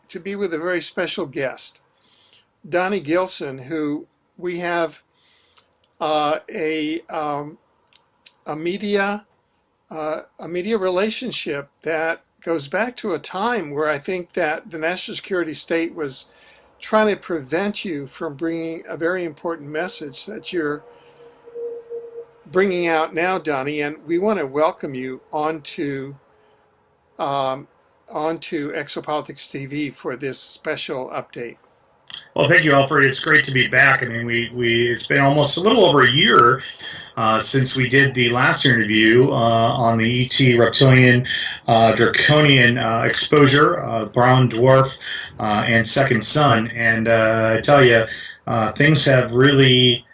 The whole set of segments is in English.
to be with a very special guest, Donnie Gilson, who we have a media a media relationship that goes back to a time where I think that the national security state was trying to prevent you from bringing a very important message that you're bringing out now, Donnie. And we want to welcome you onto Exopolitics TV for this special update. Well, thank you, Alfred. It's great to be back. I mean, it's been almost a little over a year since we did the last interview on the ET reptilian draconian exposure, brown dwarf and second sun. And I tell you, things have really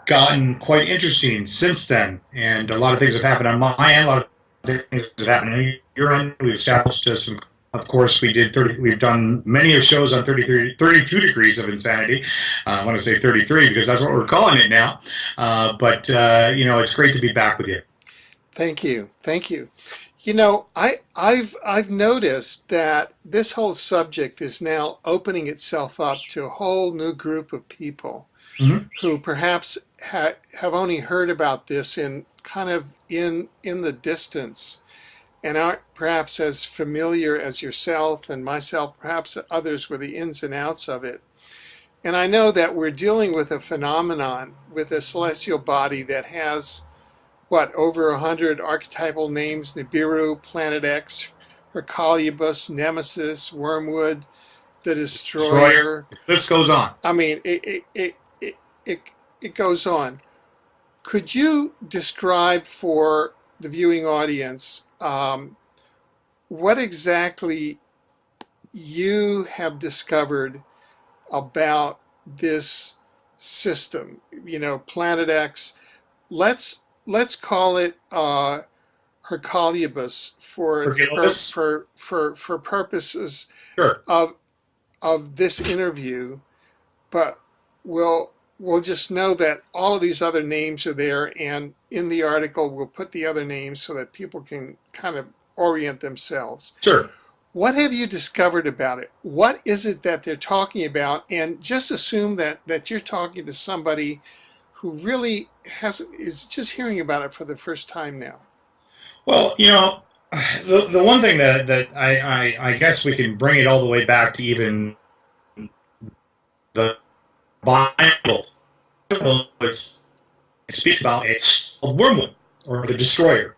gotten quite interesting since then. And a lot of things have happened on my end. A lot of things have happened on your end. We've established some. Of course, we've done many shows on 32 degrees of insanity. I want to say 33 because that's what we're calling it now. But it's great to be back with you. Thank you. Thank you. You know, I've noticed that this whole subject is now opening itself up to a whole new group of people who perhaps have only heard about this in the distance, and aren't perhaps as familiar as yourself and myself, perhaps others, with the ins and outs of it. And I know that we're dealing with a phenomenon, with a celestial body that has, over 100 archetypal names: Nibiru, Planet X, Hercoliubus, Nemesis, Wormwood, the Destroyer. This goes on. I mean, it goes on. Could you describe for the viewing audience what exactly you have discovered about this system? You know, Planet X. Let's call it Hercoliubus for purposes Sure. of this interview, but we'll just know that all of these other names are there, and in the article we'll put the other names so that people can kind of orient themselves. Sure. What have you discovered about it? What is it that they're talking about? And just assume that you're talking to somebody who really is just hearing about it for the first time now. Well, the one thing that I guess we can bring it all the way back to even the Bible. It speaks about it's called Wormwood, or the Destroyer.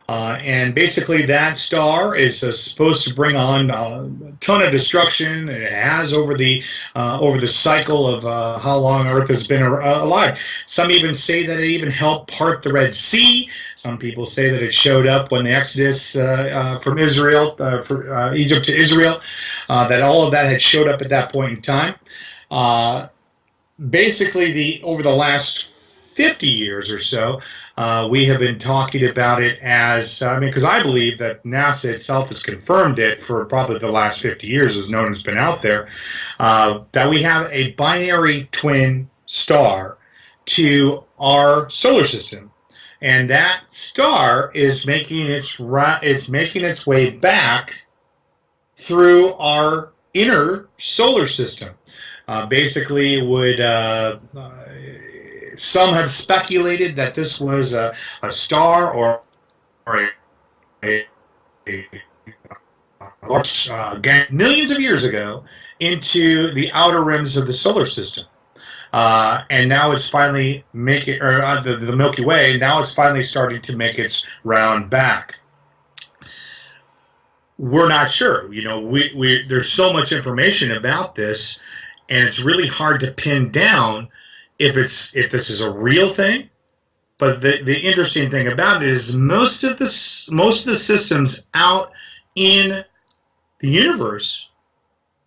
And basically that star is supposed to bring on a ton of destruction. It has over the cycle of how long Earth has been alive. Some even say that it even helped part the Red Sea. Some people say that it showed up when the Exodus from Israel, Egypt to Israel, that all of that had showed up at that point in time. Basically, over the last 50 years or so, we have been talking about it as, because I believe that NASA itself has confirmed it for probably the last 50 years, as known has been out there, that we have a binary twin star to our solar system. And that star is making its way back through our inner solar system. Basically, it would some have speculated that this was a star or a large millions of years ago into the outer rims of the solar system, and now it's finally the Milky Way. Now it's finally starting to make its round back. We're not sure. There's so much information about this, and it's really hard to pin down if this is a real thing. But the interesting thing about it is most of the systems out in the universe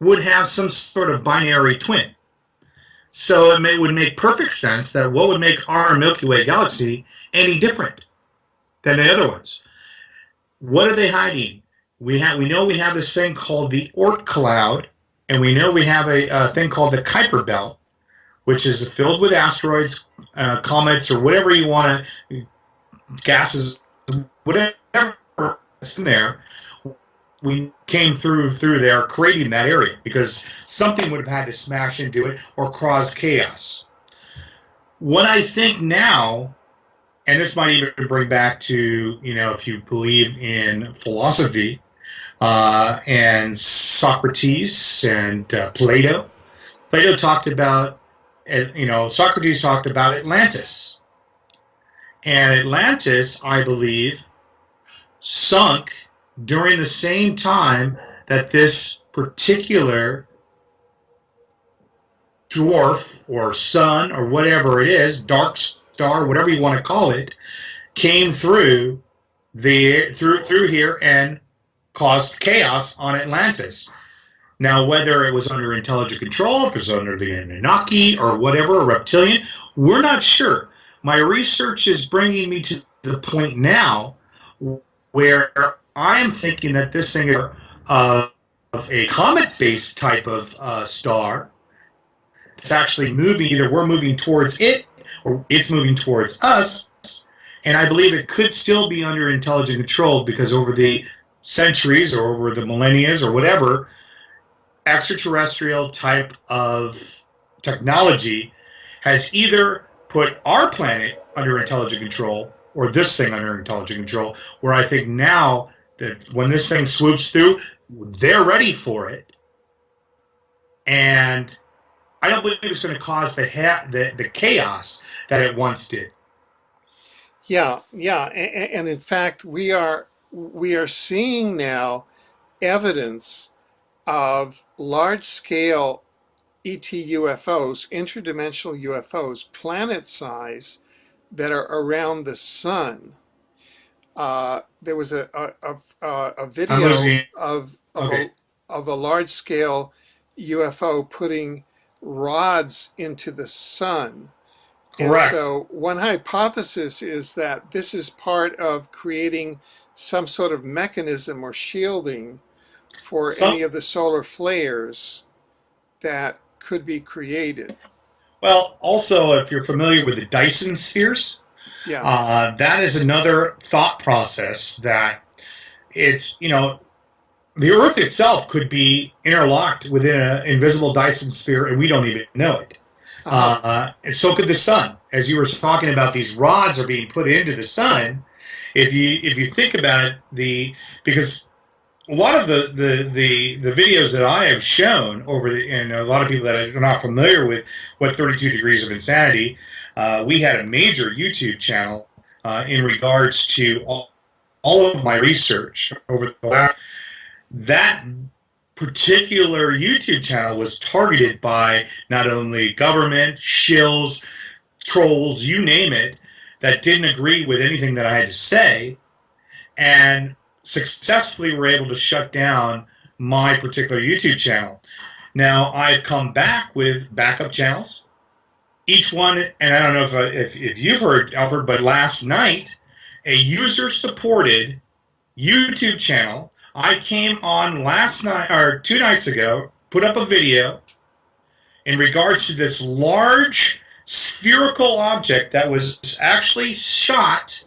would have some sort of binary twin. So it would make perfect sense that what would make our Milky Way galaxy any different than the other ones? What are they hiding? We know we have this thing called the Oort cloud, and we know we have a thing called the Kuiper belt, which is filled with asteroids, comets, or whatever you want to, gases, whatever is in there. we came through there creating that area, because something would have had to smash into it or cause chaos. What I think now, and this might even bring back to, if you believe in philosophy, and Socrates and Plato. Plato talked about, Socrates talked about Atlantis. And Atlantis, I believe, sunk during the same time that this particular dwarf or sun or whatever it is, dark star, whatever you want to call it, came through here and caused chaos on Atlantis. Now, whether it was under intelligent control, if it was under the Anunnaki or whatever, a reptilian, we're not sure. My research is bringing me to the point now where I am thinking that this thing is of a comet-based type of star. It's actually moving, either we're moving towards it or it's moving towards us. And I believe it could still be under intelligent control, because over the centuries or over the millennia or whatever, extraterrestrial type of technology has either put our planet under intelligent control or this thing under intelligent control, where I think now that when this thing swoops through, they're ready for it. And I don't believe it's going to cause the chaos that it once did. Yeah, and in fact, we are seeing now evidence of large-scale ET UFOs, interdimensional UFOs, planet-size, that are around the sun. There was a video of a large-scale UFO putting rods into the sun. Correct. And so one hypothesis is that this is part of creating some sort of mechanism or shielding for any of the solar flares that could be created. Well, also, if you're familiar with the Dyson spheres, that is another thought process that it's, the Earth itself could be interlocked within an invisible Dyson sphere, and we don't even know it. And so could the sun. As you were talking about, these rods are being put into the sun. If you think about it, because a lot of the videos that I have shown and a lot of people that are not familiar with what 32 Degrees of Insanity, we had a major YouTube channel in regards to all of my research over the last. That particular YouTube channel was targeted by not only government, shills, trolls, you name it, that didn't agree with anything that I had to say, and successfully were able to shut down my particular YouTube channel. Now, I've come back with backup channels. Each one, and I don't know if you've heard, Alfred, but last night, a user-supported YouTube channel, I came on last night, or 2 nights ago, put up a video in regards to this large spherical object that was actually shot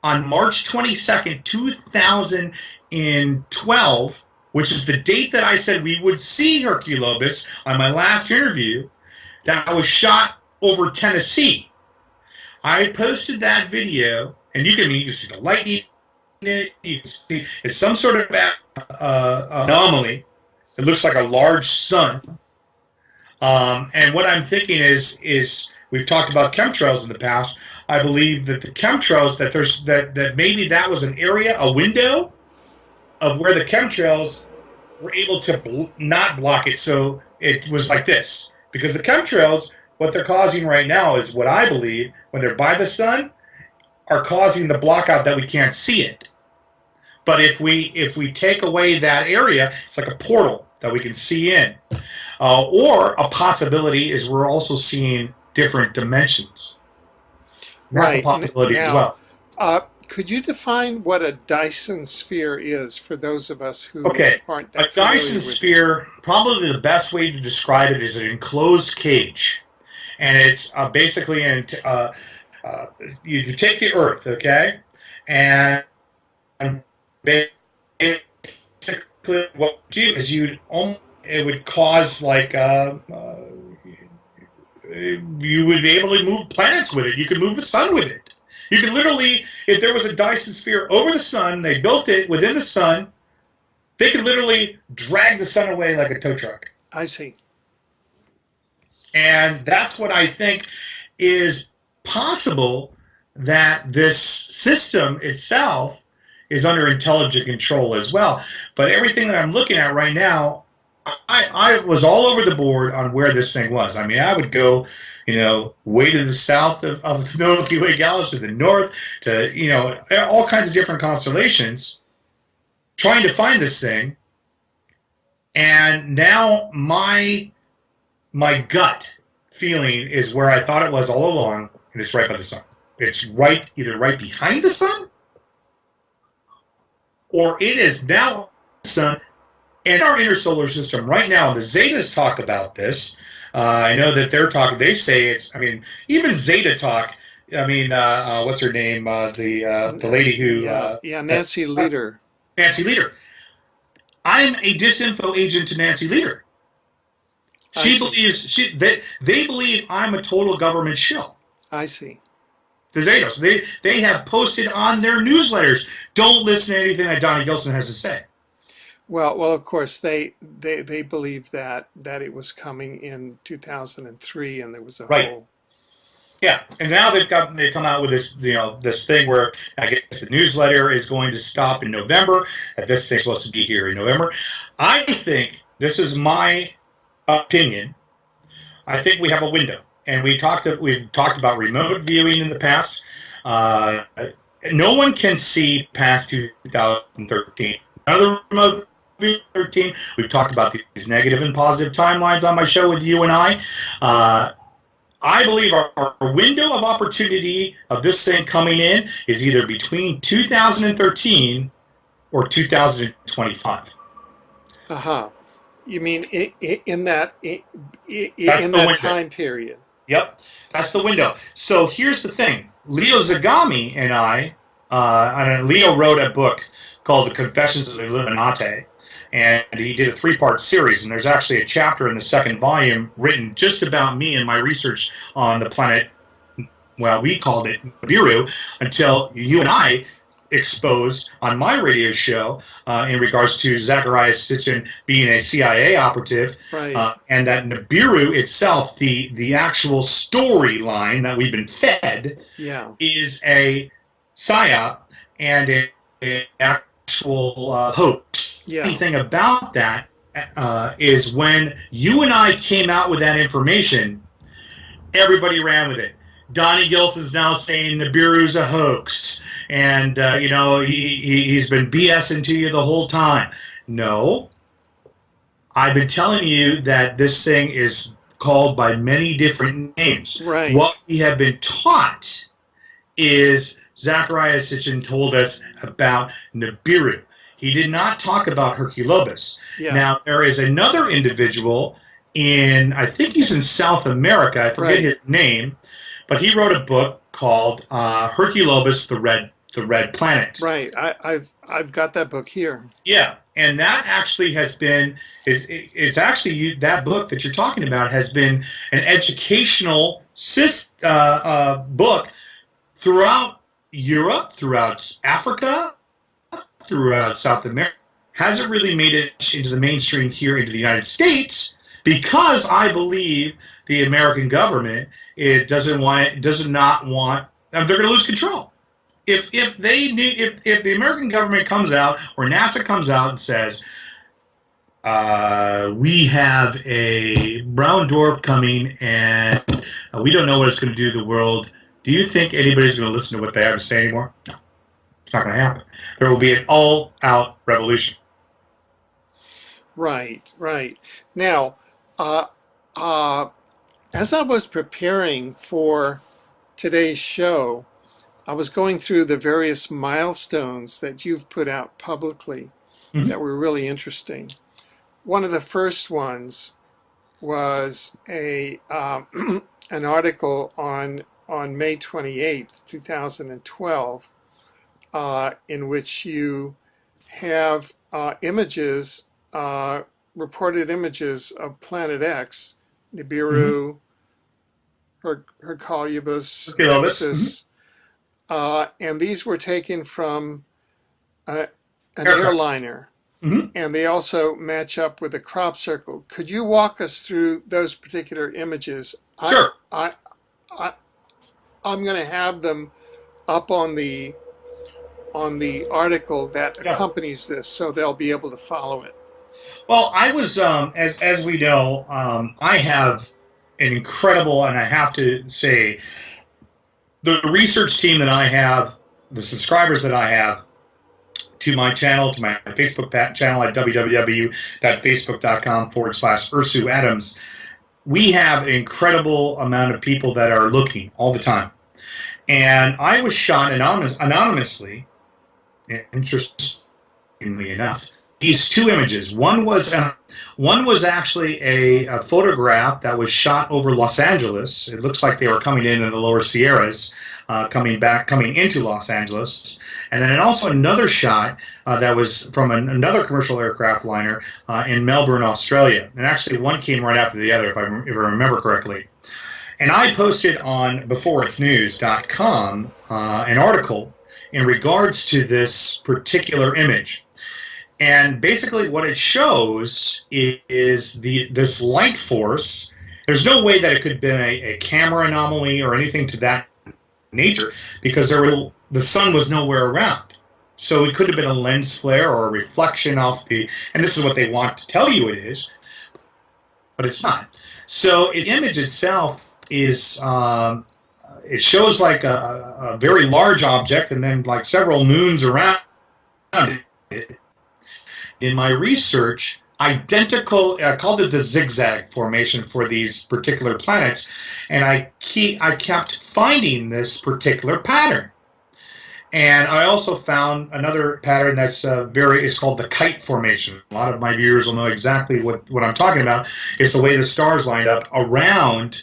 on March 22nd, 2012, which is the date that I said we would see Herculobus on my last interview, that was shot over Tennessee. I posted that video, and you can see the lightning in it. You can see it's some sort of anomaly. It looks like a large sun. And what I'm thinking is we've talked about chemtrails in the past. I believe that the chemtrails, that maybe that was an area, a window of where the chemtrails were able to not block it. So it was like this. Because the chemtrails, what they're causing right now is what I believe, when they're by the sun, are causing the blockout that we can't see it. But if we take away that area, it's like a portal that we can see in. Or a possibility is we're also seeing different dimensions. That's a possibility as well. Could you define what a Dyson sphere is for those of us who aren't that familiar with it? A Dyson sphere, probably the best way to describe it is an enclosed cage. And it's basically, you take the Earth, okay? And basically what you do is it would cause like you would be able to move planets with it. You could move the sun with it. You could literally, if there was a Dyson sphere over the sun, they built it within the sun, they could literally drag the sun away like a tow truck. I see. And that's what I think is possible, that this system itself is under intelligent control as well. But everything that I'm looking at right now, I was all over the board on where this thing was. I mean, I would go, way to the south of the Milky Way galaxy, to the north, to, all kinds of different constellations, trying to find this thing. And now my gut feeling is where I thought it was all along, and it's right by the sun. It's either right behind the sun, or it is now the sun in our inner solar system right now. The Zetas talk about this. I know that they say it's, even Zeta talk, what's her name? The lady who... Nancy Leader. Nancy Leader. I'm a disinfo agent to Nancy Leader. She believes, they believe I'm a total government shill. I see. The Zetas. They have posted on their newsletters, don't listen to anything that Donnie Gilson has to say. Well, of course, they believed that it was coming in 2003, and there was a whole... Yeah, and now they've come out with this, this thing where I guess the newsletter is going to stop in November. That this thing's supposed to be here in November. I think, this is my opinion, I think we have a window, and we've talked about remote viewing in the past. No one can see past 2013. Another remote 13. We've talked about these negative and positive timelines on my show with you and I. I believe our window of opportunity of this thing coming in is either between 2013 or 2025. You mean in that time period? Yep, that's the window. So here's the thing: Leo Zagami and I, Leo wrote a book called The Confessions of the Illuminati, and he did a 3-part series, and there's actually a chapter in the 2nd volume written just about me and my research on the planet, well, we called it Nibiru, until you and I exposed on my radio show in regards to Zachariah Sitchin being a CIA operative, right. And that Nibiru itself, the actual storyline that we've been fed, is a psyop and an actual hoax. Anything about that is when you and I came out with that information, everybody ran with it. Donnie Gilson's now saying Nibiru's a hoax, and he's been BSing to you the whole time. No, I've been telling you that this thing is called by many different names. Right. What we have been taught is Zachariah Sitchin told us about Nibiru. He did not talk about Herculobus. Now, there is another individual I think he's in South America, I forget his name, but he wrote a book called Herculobus, the Red Planet. Right. I've got that book here. Yeah, and that actually has been, it's actually, that book that you're talking about has been an educational book throughout Europe, throughout Africa, throughout South America. Hasn't really made it into the mainstream here into the United States because I believe the American government does not want, they're going to lose control. If the American government comes out or NASA comes out and says, we have a brown dwarf coming and we don't know what it's going to do to the world, do you think anybody's going to listen to what they have to say anymore? No. It's not going to happen. There will be an all-out revolution. Right. Now, as I was preparing for today's show, I was going through the various milestones that you've put out publicly that were really interesting. One of the first ones was an article on May 28th, 2012, in which you have images, reported images of Planet X, Nibiru, Hercolubus, Nexus, and these were taken from an airliner. And they also match up with a crop circle. Could you walk us through those particular images? Sure. I'm going to have them up on the article that accompanies this, so they'll be able to follow it. Well, I was, as we know, I have an incredible, and I have to say, the research team that I have, the subscribers that I have to my channel, to my Facebook channel at www.facebook.com/Ursu Adams, we have an incredible amount of people that are looking all the time. And I was shot anonymously, interestingly enough, these two images. One was actually a photograph that was shot over Los Angeles. It looks like they were coming in the lower Sierras, coming into Los Angeles. And then also another shot that was from another commercial aircraft liner in Melbourne, Australia. And actually one came right after the other, if I remember correctly. And I posted on beforeitsnews.com an article in regards to this particular image. And basically what it shows is this light force. There's no way that it could have been a camera anomaly or anything to that nature, because the sun was nowhere around. So it could have been a lens flare or a reflection off and this is what they want to tell you it is, but it's not. So the image itself is, it shows like a very large object and then like several moons around it. In my research, identical, I called it the zigzag formation for these particular planets, and I kept finding this particular pattern. And I also found another pattern that's it's called the kite formation. A lot of my viewers will know exactly what I'm talking about. It's the way the stars lined up around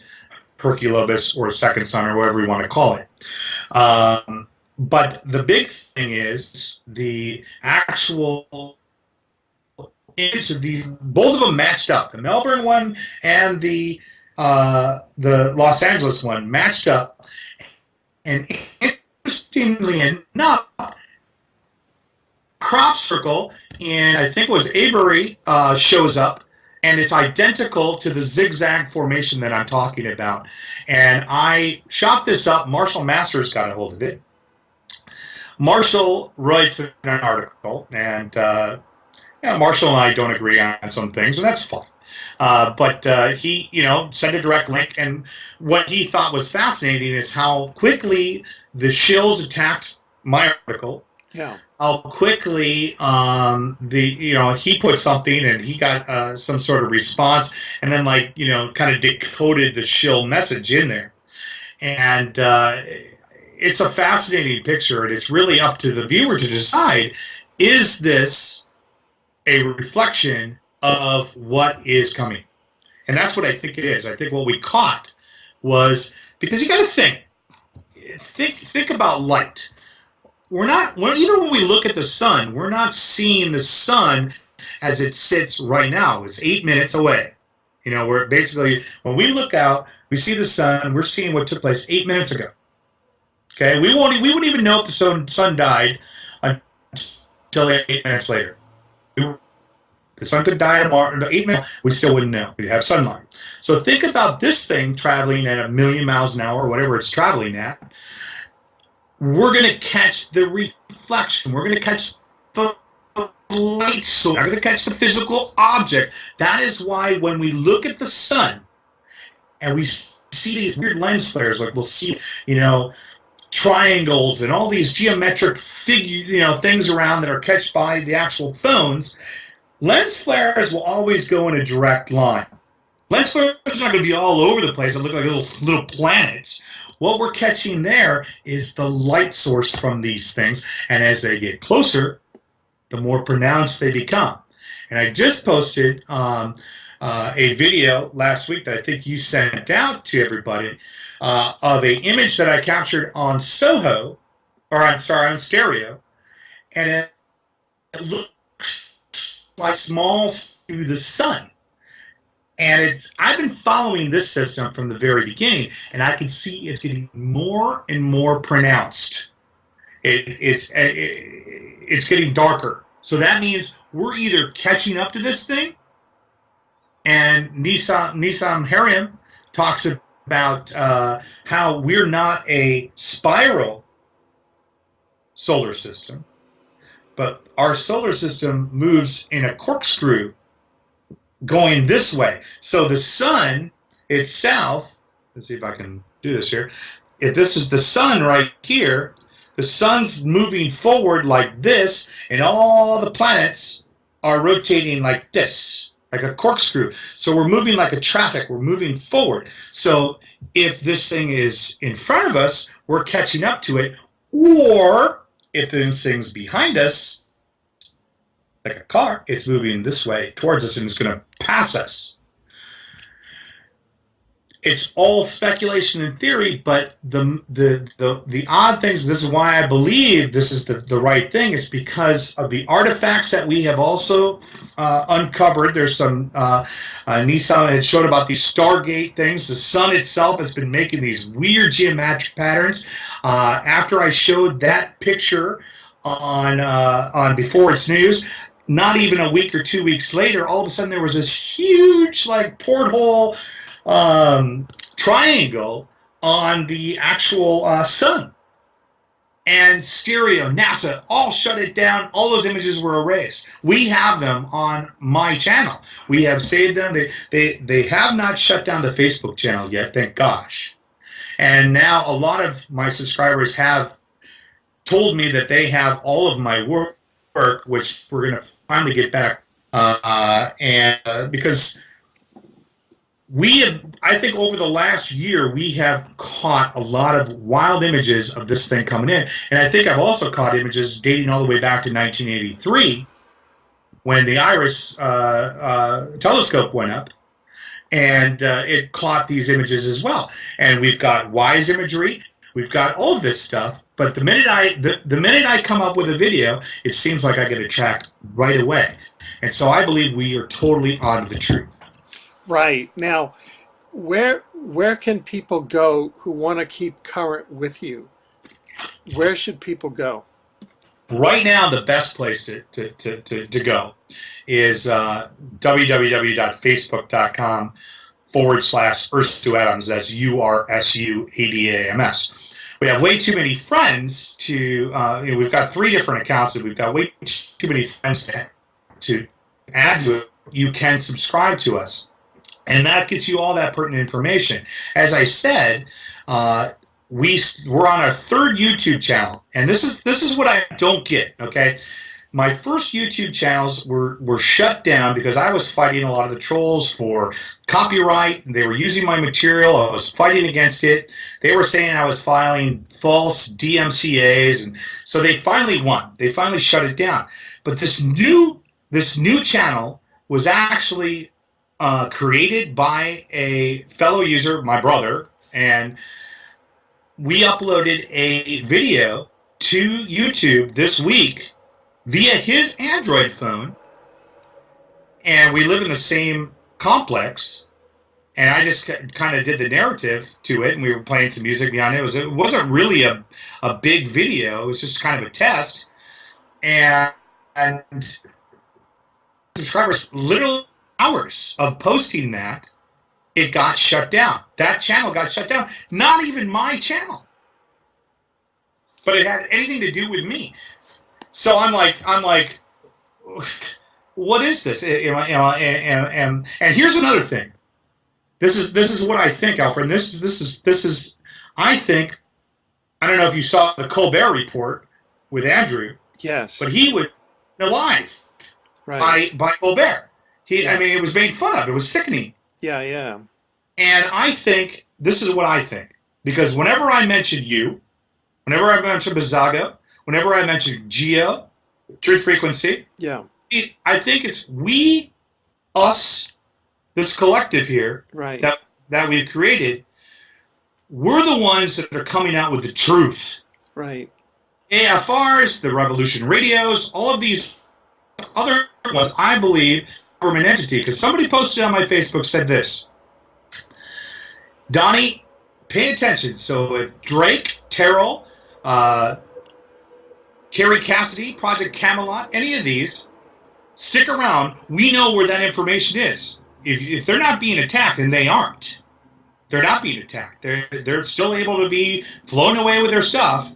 Hercolubus or second sun or whatever you want to call it. But the big thing is the actual image of these, both of them matched up. The Melbourne one and the Los Angeles one matched up. And interestingly enough, crop circle in, I think it was Avery, shows up, and it's identical to the zigzag formation that I'm talking about. And I shot this up. Marshall Masters got a hold of it. Marshall writes an article, and Marshall and I don't agree on some things, and that's fine. But he, sent a direct link, and what he thought was fascinating is how quickly the shills attacked my article. Yeah. How quickly he put something and he got some sort of response, and then kind of decoded the shill message in there, and it's a fascinating picture, and it's really up to the viewer to decide: is this a reflection of what is coming? And that's what I think it is. I think what we caught was, because you got to think about light. We're not, when we look at the sun, we're not seeing the sun as it sits right now. It's 8 minutes away. We're basically, when we look out, we see the sun, we're seeing what took place 8 minutes ago. Okay, we wouldn't even know if the sun died until 8 minutes later. The sun could die tomorrow. 8 minutes, we still wouldn't know. We'd have sunlight. So think about this thing traveling at 1,000,000 miles an hour, or whatever it's traveling at. We're going to catch the reflection. We're going to catch the light source. We're going to catch the physical object. That is why when we look at the sun and we see these weird lens flares, like we'll see, triangles and all these geometric things around that are catched by the actual phones. Lens flares will always go in a direct line. Lens flares are not going to be all over the place. They look like little planets. What we're catching there is the light source from these things, and as they get closer, the more pronounced they become. And I just posted a video last week that I think you sent out to everybody of an image that I captured on on stereo, and it looks like small to the sun. And I've been following this system from the very beginning, and I can see it's getting more and more pronounced. It's getting darker. So that means we're either catching up to this thing, and Nisam Hariam talks about how we're not a spiral solar system, but our solar system moves in a corkscrew going this way. So the sun itself, let's see if I can do this here. If this is the sun right here, the sun's moving forward like this, and all the planets are rotating like this, like a corkscrew. So we're moving like a traffic. We're moving forward. So if this thing is in front of us, we're catching up to it. Or if this thing's behind us, like a car, it's moving this way towards us and it's going to pass us. It's all speculation and theory, but the odd things, this is why I believe this is the right thing, is because of the artifacts that we have also uncovered. There's some, Nissan had showed about these Stargate things. The sun itself has been making these weird geometric patterns. After I showed that picture on Before It's News, not even a week or 2 weeks later, all of a sudden there was this huge like porthole triangle on the actual sun. And stereo, NASA, all shut it down. All those images were erased. We have them on my channel. We have saved them. They have not shut down the Facebook channel yet, thank gosh. And now a lot of my subscribers have told me that they have all of my work, which we're going to finally get back. Because we have, I think over the last year, we have caught a lot of wild images of this thing coming in. And I think I've also caught images dating all the way back to 1983 when the IRIS telescope went up. And it caught these images as well. And we've got WISE imagery. We've got all of this stuff. But the minute I come up with a video, it seems like I get attacked right away. And so I believe we are totally on the truth. Right. Now, where can people go who want to keep current with you? Where should people go? Right now, the best place to go is www.facebook.com/Earth2Atoms. That's URSUADAMS. We have way too many friends to, we've got 3 different accounts, and we've got way too many friends to add to it. You can subscribe to us, and that gets you all that pertinent information. As I said, we're on our 3rd YouTube channel, and this is what I don't get, okay? My first YouTube channels were shut down because I was fighting a lot of the trolls for copyright. They were using my material. I was fighting against it. They were saying I was filing false DMCAs, and so they finally won. They finally shut it down. But this new channel was actually created by a fellow user, my brother, and we uploaded a video to YouTube this week via his Android phone, and we live in the same complex, and I just kind of did the narrative to it, and we were playing some music behind it. It wasn't really a big video. It was just kind of a test, and subscribers, literal hours of posting that, it got shut down. That channel got shut down. Not even my channel, but it had anything to do with me. So I'm like, what is this? And here's another thing. This is what I think, Alfred. This is I think, I don't know if you saw the Colbert Report with Andrew. Yes. But he was alive by Colbert. I mean, it was made fun of. It was sickening. Yeah, yeah. And I think this is what I think, because whenever I mention you, whenever I mention Bazaga, whenever I mention Geo, Truth Frequency, yeah, I think it's we, us, this collective here, right, that we've created. We're the ones that are coming out with the truth. Right. AFRs, the Revolution Radios, all of these other ones, I believe, government entity. Because somebody posted on my Facebook, said this, Donnie, pay attention. So if Drake, Terrell, Carrie Cassidy, Project Camelot, any of these, stick around, we know where that information is. If they're not being attacked, and they aren't, they're not being attacked. They're still able to be flown away with their stuff.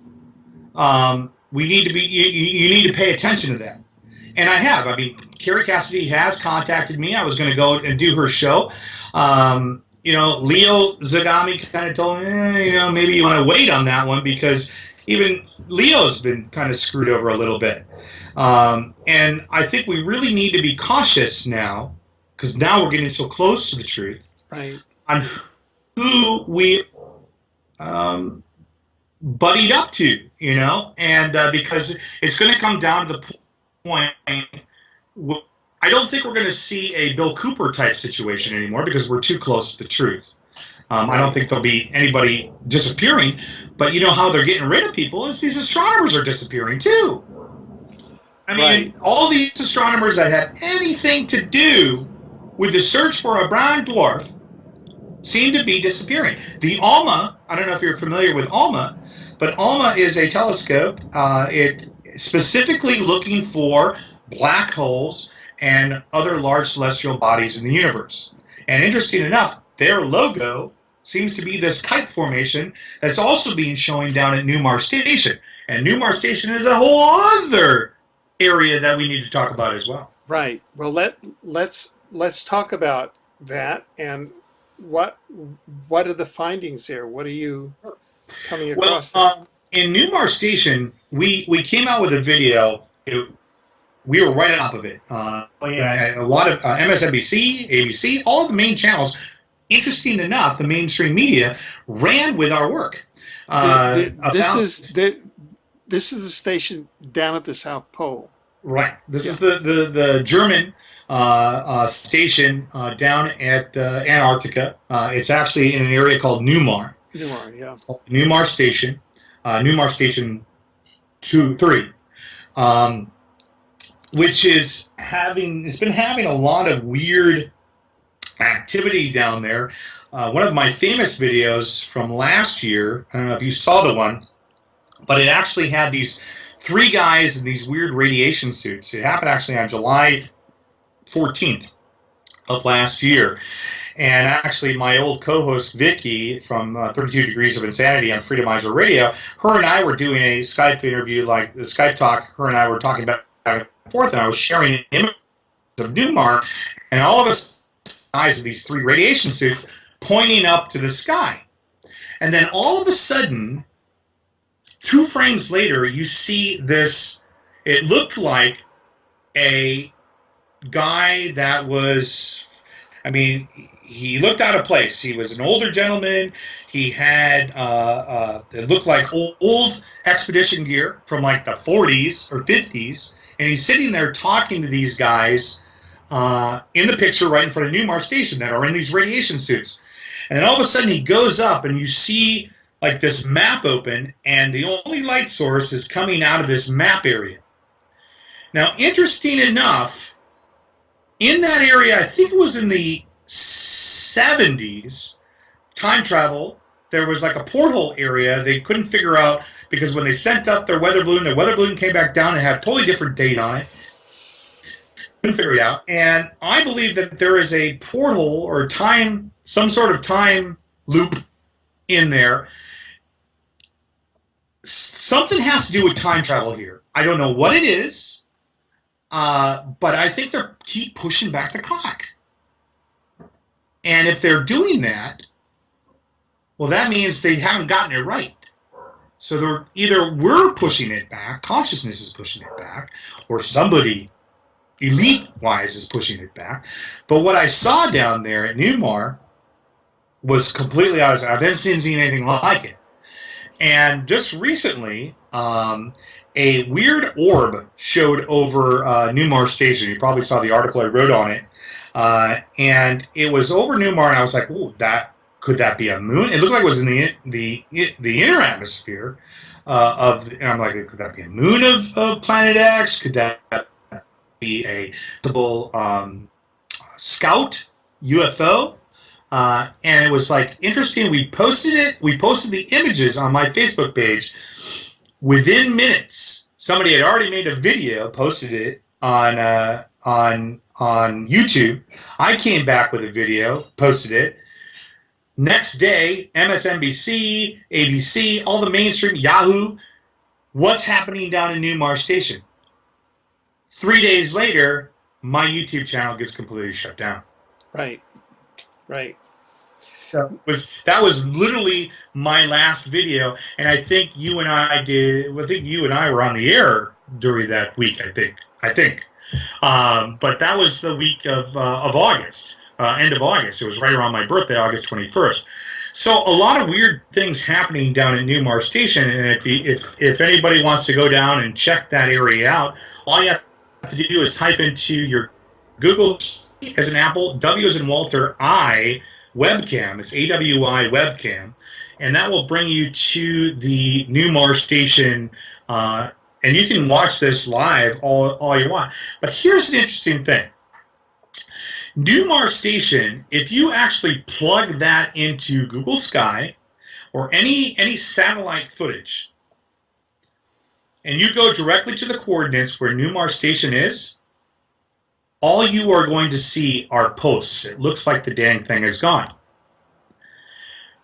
We need to be. You need to pay attention to that. And I have. I mean, Carrie Cassidy has contacted me. I was going to go and do her show. Leo Zagami kind of told me, maybe you want to wait on that one because even Leo's been kind of screwed over a little bit. And I think we really need to be cautious now, because now we're getting so close to the truth, right, on who we buddied up to, and because it's going to come down to the point, I don't think we're going to see a Bill Cooper type situation anymore because we're too close to the truth. I don't think there'll be anybody disappearing, but you know how they're getting rid of people is these astronomers are disappearing too. I mean, all these astronomers that had anything to do with the search for a brown dwarf seem to be disappearing. The ALMA, I don't know if you're familiar with ALMA, but ALMA is a telescope. It specifically looking for black holes and other large celestial bodies in the universe. And interesting enough, their logo seems to be this kite formation that's also being shown down at Newmar Station. And Newmar Station is a whole other area that we need to talk about as well. Right. Well, let's talk about that. And what are the findings there? What are you coming across? In Newmar Station, we came out with a video. We were right on top of it. A lot of MSNBC, ABC, all of the main channels, interesting enough, the mainstream media ran with our work. This is a station down at the South Pole. Right. This is the German station down at Antarctica. It's actually in an area called Newmar. Newmar, yeah. Newmar Station. Newmar Station 3. Which it's been having a lot of weird activity down there. One of my famous videos from last year, I don't know if you saw the one, but it actually had these 3 guys in these weird radiation suits. It happened actually on July 14th of last year. And actually my old co-host Vicky from 32 Degrees of Insanity on Freedomizer Radio, her and I were doing a Skype interview, like the Skype talk. Her and I were talking about back and forth, and I was sharing images of Newmar, and all of us eyes of these 3 radiation suits pointing up to the sky. And then all of a sudden, 2 frames later, you see this, it looked like a guy that was, I mean, he looked out of place. He was an older gentleman. He had, it looked like old expedition gear from like the 40s or 50s. And he's sitting there talking to these guys in the picture right in front of Newmar Station that are in these radiation suits. And then all of a sudden he goes up and you see like this map open, and the only light source is coming out of this map area. Now, interesting enough, in that area, I think it was in the 70s, time travel, there was like a porthole area they couldn't figure out, because when they sent up their weather balloon came back down and had a totally different date on it. Couldn't figure it out. And I believe that there is a portal or time, some sort of time loop in there. Something has to do with time travel here. I don't know what it is, but I think they keep pushing back the clock. And if they're doing that, well, that means they haven't gotten it right. So they're either we're pushing it back, consciousness is pushing it back, or somebody elite-wise is pushing it back. But what I saw down there at Newmar was completely out of sight. I haven't seen anything like it. And just recently, a weird orb showed over Newmar Station. You probably saw the article I wrote on it. And it was over Newmar, and I was like, "Ooh, could that be a moon?" It looked like it was in the inner atmosphere and I'm like, "Could that be a moon of Planet X? Could that be a double scout UFO. And it was like interesting. We posted it. We posted the images on my Facebook page. Within minutes, somebody had already made a video, posted it on YouTube. I came back with a video, posted it. Next day, MSNBC, ABC, all the mainstream, Yahoo. What's happening down in New Mars Station? 3 days later, my YouTube channel gets completely shut down. Right. Right. So that was literally my last video, and I think you and I did. I think you and I were on the air during that week. I think. But that was the week of August, end of August. It was right around my birthday, August 21st. So a lot of weird things happening down at New Mars Station, and if anybody wants to go down and check that area out, all you have to do is type into your Google as an Apple, W as in Walter, I webcam. It's AWI webcam, and that will bring you to the New Mars Station, and you can watch this live all you want. But here's the interesting thing. New Mars Station, if you actually plug that into Google Sky or any satellite footage, and you go directly to the coordinates where New Mars Station is, all you are going to see are posts. It looks like the dang thing is gone.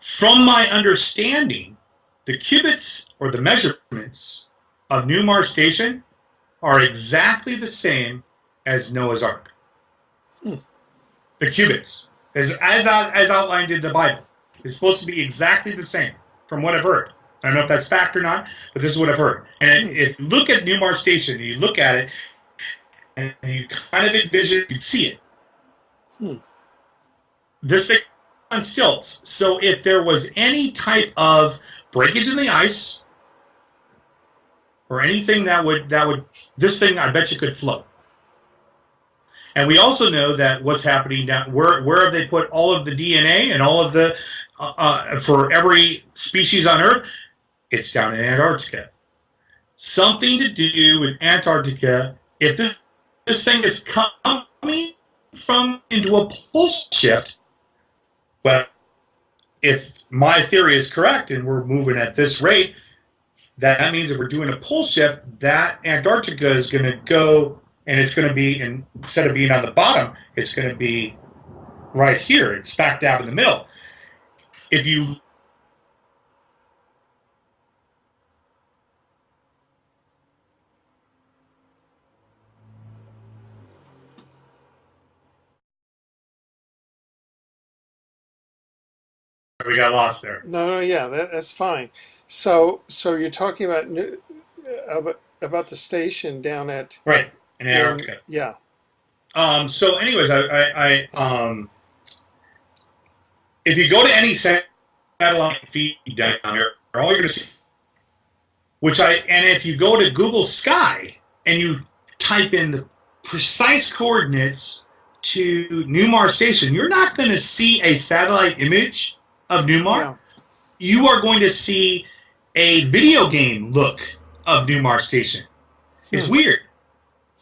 From my understanding, the cubits or the measurements of New Mars Station are exactly the same as Noah's Ark. The cubits, as outlined in the Bible, is supposed to be exactly the same, from what I've heard. I don't know if that's fact or not, but this is what I've heard. And if you look at New Mars Station, and you look at it, and you kind of envision, you can see it. This thing on stilts. So if there was any type of breakage in the ice, or anything that would, this thing, I bet you could float. And we also know that what's happening down, where have they put all of the DNA and all of the, for every species on Earth? It's down in Antarctica. Something to do with Antarctica. If this thing is coming from into a pole shift, well, if my theory is correct and we're moving at this rate, that means if we're doing a pole shift, that Antarctica is going to go, and it's going to be, instead of being on the bottom, it's going to be right here. It's smack dab in the middle. If you we got lost there. No, yeah, that's fine. So you're talking about the station down at right in Antarctica. Yeah. So, anyways, I if you go to any satellite feed down there, all you're going to see, and if you go to Google Sky and you type in the precise coordinates to New Mars Station, you're not going to see a satellite image of New Mars. Yeah. You are going to see a video game look of New Mars Station. It's weird.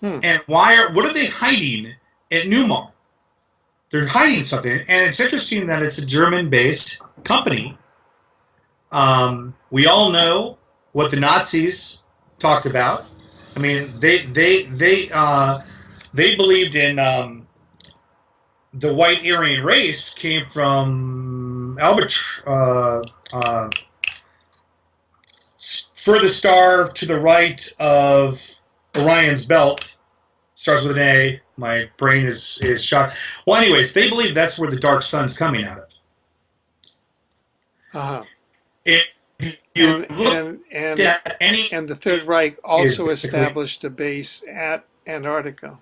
And what are they hiding at New Mars? They're hiding something, and it's interesting that it's a German-based company. We all know what the Nazis talked about. I mean, they believed in the white Aryan race came from furthest star to the right of Orion's belt. Starts with an A. My brain is shot. Well, anyways, they believe that's where the dark sun's coming out of. If you look at any, and the Third Reich also established a base at Antarctica.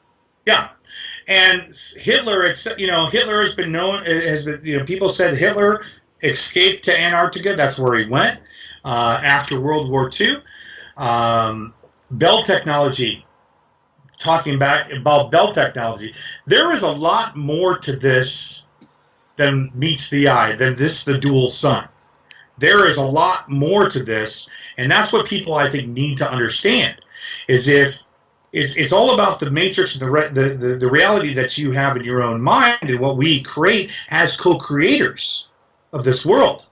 Yeah, and Hitler, Hitler has been known, people said Hitler escaped to Antarctica. That's where he went after World War II. Bell technology, talking about Bell technology, there is a lot more to this than meets the eye, than the dual sun. There is a lot more to this, and that's what people, I think, need to understand, is if it's all about the matrix and the reality that you have in your own mind and what we create as co-creators of this world.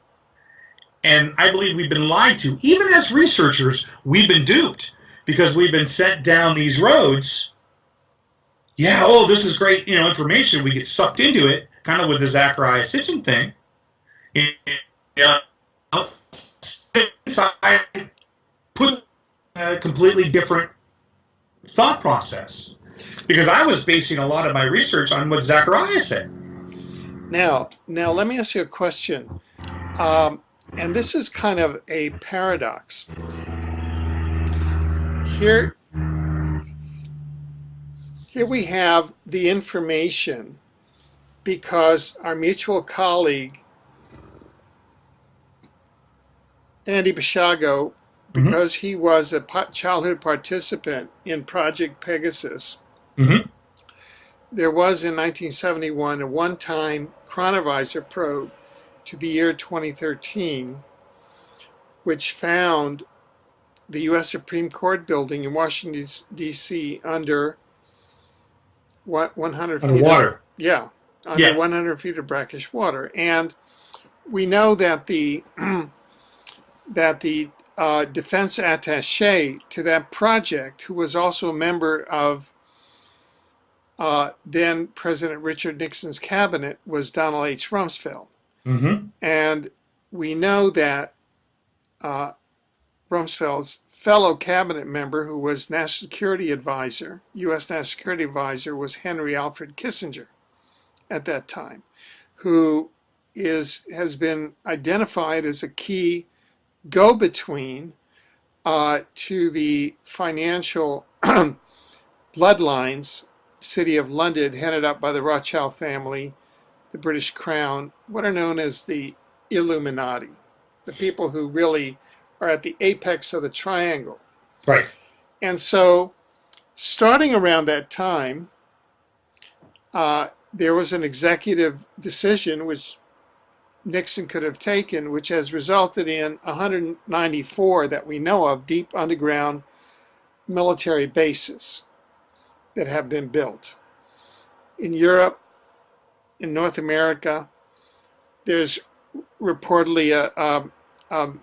And I believe we've been lied to. Even as researchers, we've been duped because we've been sent down these roads. Yeah, oh, this is great, information. We get sucked into it, kind of with the Zachariah Sitchin thing. I put a completely different thought process because I was basing a lot of my research on what Zachariah said. Now let me ask you a question. And this is kind of a paradox. Here we have the information because our mutual colleague, Andy Bashago, because he was a childhood participant in Project Pegasus, there was in 1971 a one-time chronovisor probe to the year 2013, which found the U.S. Supreme Court building in Washington, D.C. under 100 feet of water. Under 100 feet of brackish water. And we know that the defense attaché to that project, who was also a member of then President Richard Nixon's cabinet, was Donald H. Rumsfeld. And we know that Rumsfeld's fellow cabinet member, who was National Security Advisor, U.S. National Security Advisor, was Henry Alfred Kissinger at that time, who has been identified as a key go-between to the financial bloodlines, City of London, headed up by the Rothschild family, the British Crown, what are known as the Illuminati, the people who really are at the apex of the triangle. Right. And so, starting around that time, there was an executive decision which Nixon could have taken, which has resulted in 194 that we know of deep underground military bases that have been built. In Europe, in North America, there's reportedly a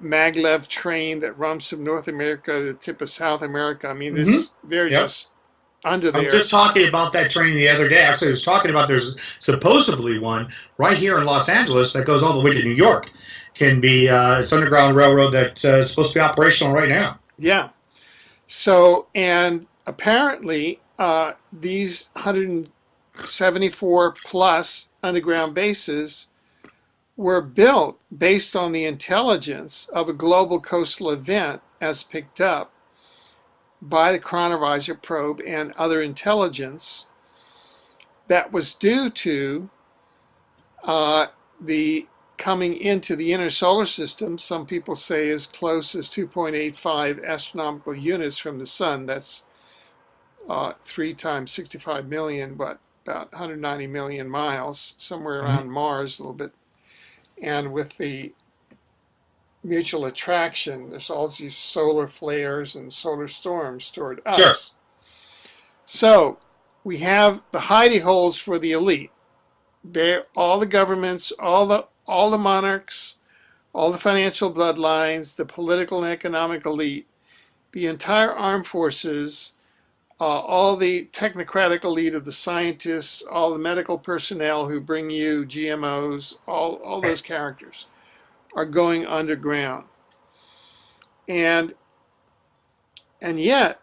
maglev train that runs from North America to the tip of South America. I mean, they're just under there. I was just talking about that train the other day. Actually, I was talking about there's supposedly one right here in Los Angeles that goes all the way to New York. It's underground railroad that's supposed to be operational right now. Yeah. So, and apparently these 174 plus underground bases were built based on the intelligence of a global coastal event as picked up by the chronovisor probe and other intelligence that was due to the coming into the inner solar system. Some people say as close as 2.85 astronomical units from the sun. That's 3 times 65 million, but about 190 million miles, somewhere around Mars, a little bit. And with the mutual attraction, there's all these solar flares and solar storms toward us. Sure. So we have the hidey holes for the elite. All the governments, all the monarchs, all the financial bloodlines, the political and economic elite, the entire armed forces, all the technocratic elite of the scientists, all the medical personnel who bring you GMOs, all those characters are going underground. And yet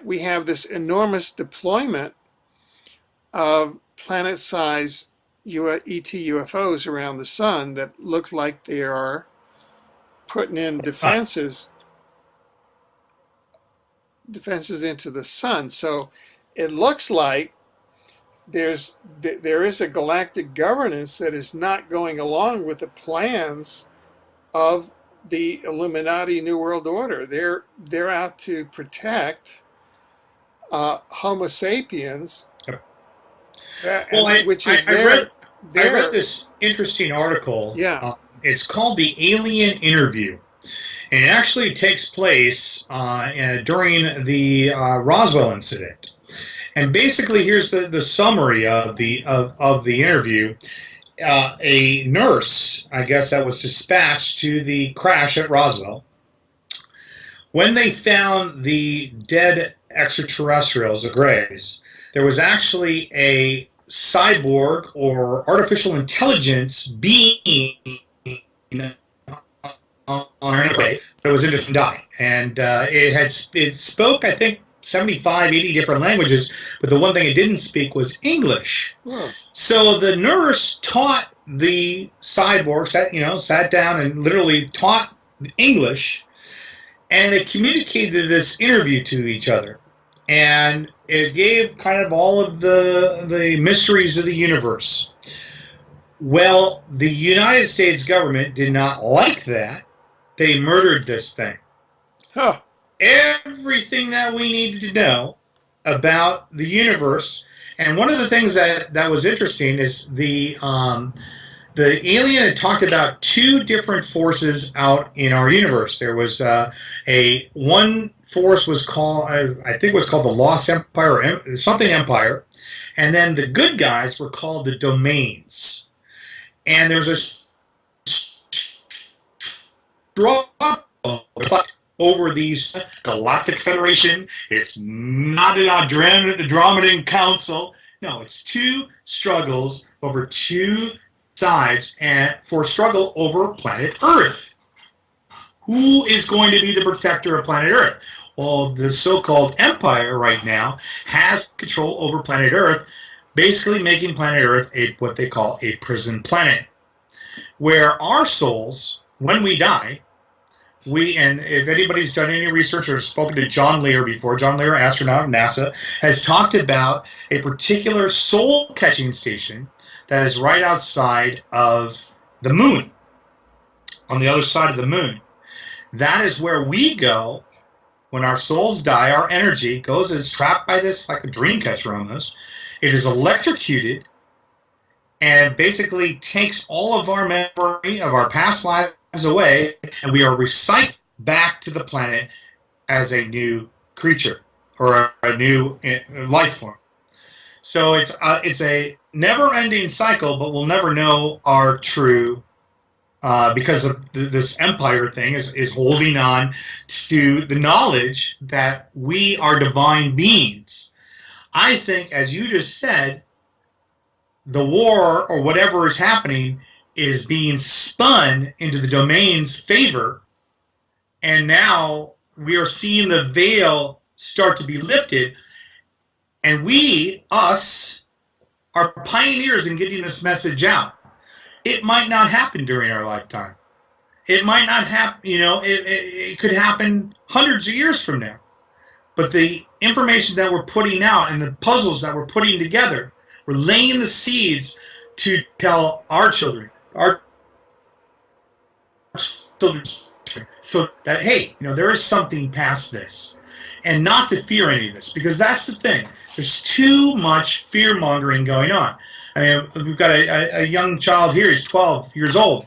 we have this enormous deployment of planet-sized ET UFOs around the sun that look like they are putting in defenses into the sun. So it looks like there is a galactic governance that is not going along with the plans of the Illuminati New World Order. They're out to protect Homo sapiens. I read this interesting article. Yeah. It's called The Alien Interview. And it actually takes place during the Roswell incident. And basically, here's the summary of the interview. A nurse, I guess, that was dispatched to the crash at Roswell. When they found the dead extraterrestrials, the Greys, there was actually a cyborg or artificial intelligence being on our way, but it was in a different die. And it spoke, I think, 75, 80 different languages, but the one thing it didn't speak was English. Whoa. So the nurse taught the cyborg, sat down and literally taught English, and they communicated this interview to each other. And it gave kind of all of the mysteries of the universe. Well, the United States government did not like that. They murdered this thing. Huh. Everything that we needed to know about the universe. And one of the things that was interesting is the alien had talked about two different forces out in our universe. There was one force was called, I think it was called the Lost Empire, or something Empire, and then the good guys were called the Domains. And there's a struggle over these Galactic Federation. It's not an Andromedan Council. No, it's two struggles over two sides and for struggle over planet Earth. Who is going to be the protector of planet Earth? Well, the so-called Empire right now has control over planet Earth, basically making planet Earth what they call a prison planet, where our souls, when we die, and if anybody's done any research or spoken to John Lear before, John Lear, astronaut of NASA, has talked about a particular soul-catching station that is right outside of the moon, on the other side of the moon. That is where we go when our souls die. Our energy goes, is trapped by this, like a dream catcher almost. It is electrocuted and basically takes all of our memory of our past lives away, and we are recycled back to the planet as a new creature or a new life form. So it's a never-ending cycle, but we'll never know our true, because of this empire thing is holding on to the knowledge that we are divine beings. I think, as you just said, the war or whatever is happening is being spun into the Domain's favor, and now we are seeing the veil start to be lifted, and we, us, are pioneers in getting this message out. It might not happen during our lifetime. It might not happen, it could happen hundreds of years from now. But the information that we're putting out and the puzzles that we're putting together, we're laying the seeds to tell our children, so that, hey, there is something past this, and not to fear any of this, because that's the thing. There's too much fear-mongering going on. I mean, we've got a young child here. He's 12 years old.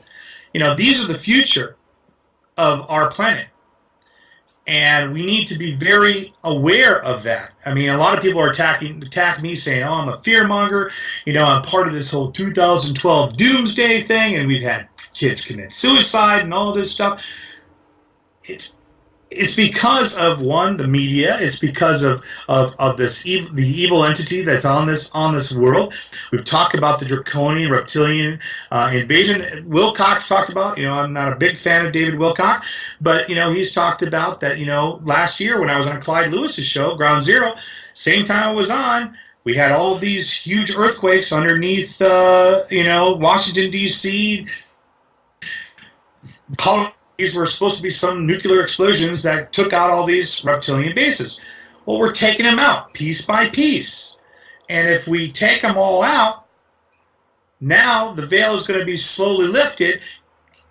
These are the future of our planet, and we need to be very aware of that. I mean, a lot of people are attack me saying, "Oh, I'm a fear-monger. I'm part of this whole 2012 doomsday thing," and we've had kids commit suicide and all this stuff. It's because of, one, the media. It's because of this the evil entity that's on this world. We've talked about the draconian reptilian invasion. Wilcox talked about. I'm not a big fan of David Wilcox, but he's talked about that. Last year when I was on Clyde Lewis's show, Ground Zero, same time I was on, we had all these huge earthquakes underneath Washington D.C. These were supposed to be some nuclear explosions that took out all these reptilian bases. Well, we're taking them out piece by piece. And if we take them all out, now the veil is going to be slowly lifted.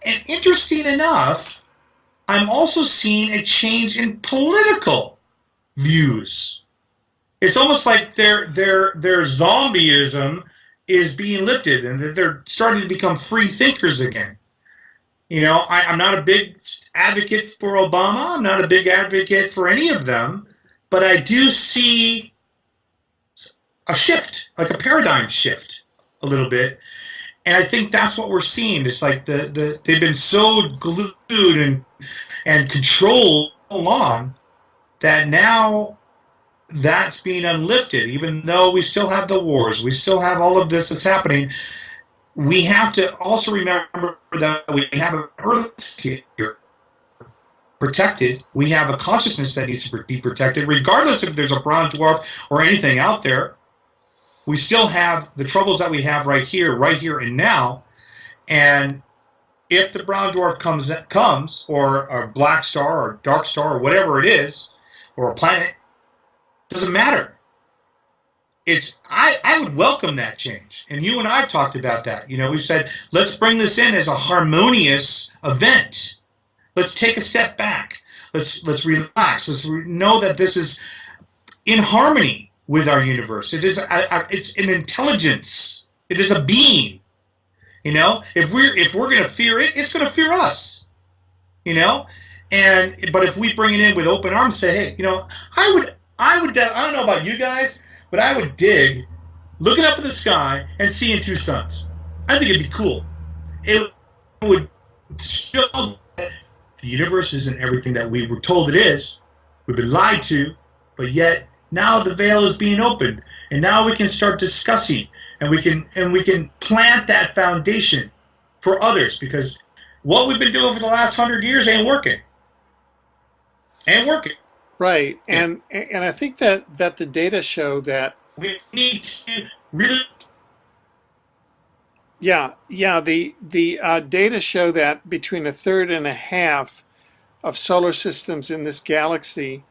And interesting enough, I'm also seeing a change in political views. It's almost like their zombieism is being lifted, and that they're starting to become free thinkers again. I'm not a big advocate for Obama. I'm not a big advocate for any of them, but I do see a shift, like a paradigm shift a little bit. And I think that's what we're seeing. It's like they've been so glued and controlled so long that now that's being unlifted. Even though we still have the wars, we still have all of this that's happening, we have to also remember that we have an Earth here protected. We have a consciousness that needs to be protected, regardless if there's a brown dwarf or anything out there. We still have the troubles that we have right here and now. And if the brown dwarf comes, or a black star or dark star or whatever it is, or a planet, doesn't matter. I would welcome that change. And you and I talked about that. We've said, let's bring this in as a harmonious event. Let's take a step back. Let's relax. Let's know that this is in harmony with our universe. It is it's an intelligence. It is a being. If we're going to fear it, it's going to fear us. But if we bring it in with open arms, say, hey, I would I don't know about you guys, but I would dig looking up in the sky and seeing two suns. I think it'd be cool. It would show that the universe isn't everything that we were told it is. We've been lied to, but yet now the veil is being opened, and now we can start discussing, and we can plant that foundation for others, because what we've been doing for the last 100 years ain't working. Ain't working. Right, and I think that the data show that we need to really. Yeah. The data show that between a third and a half of solar systems in this galaxy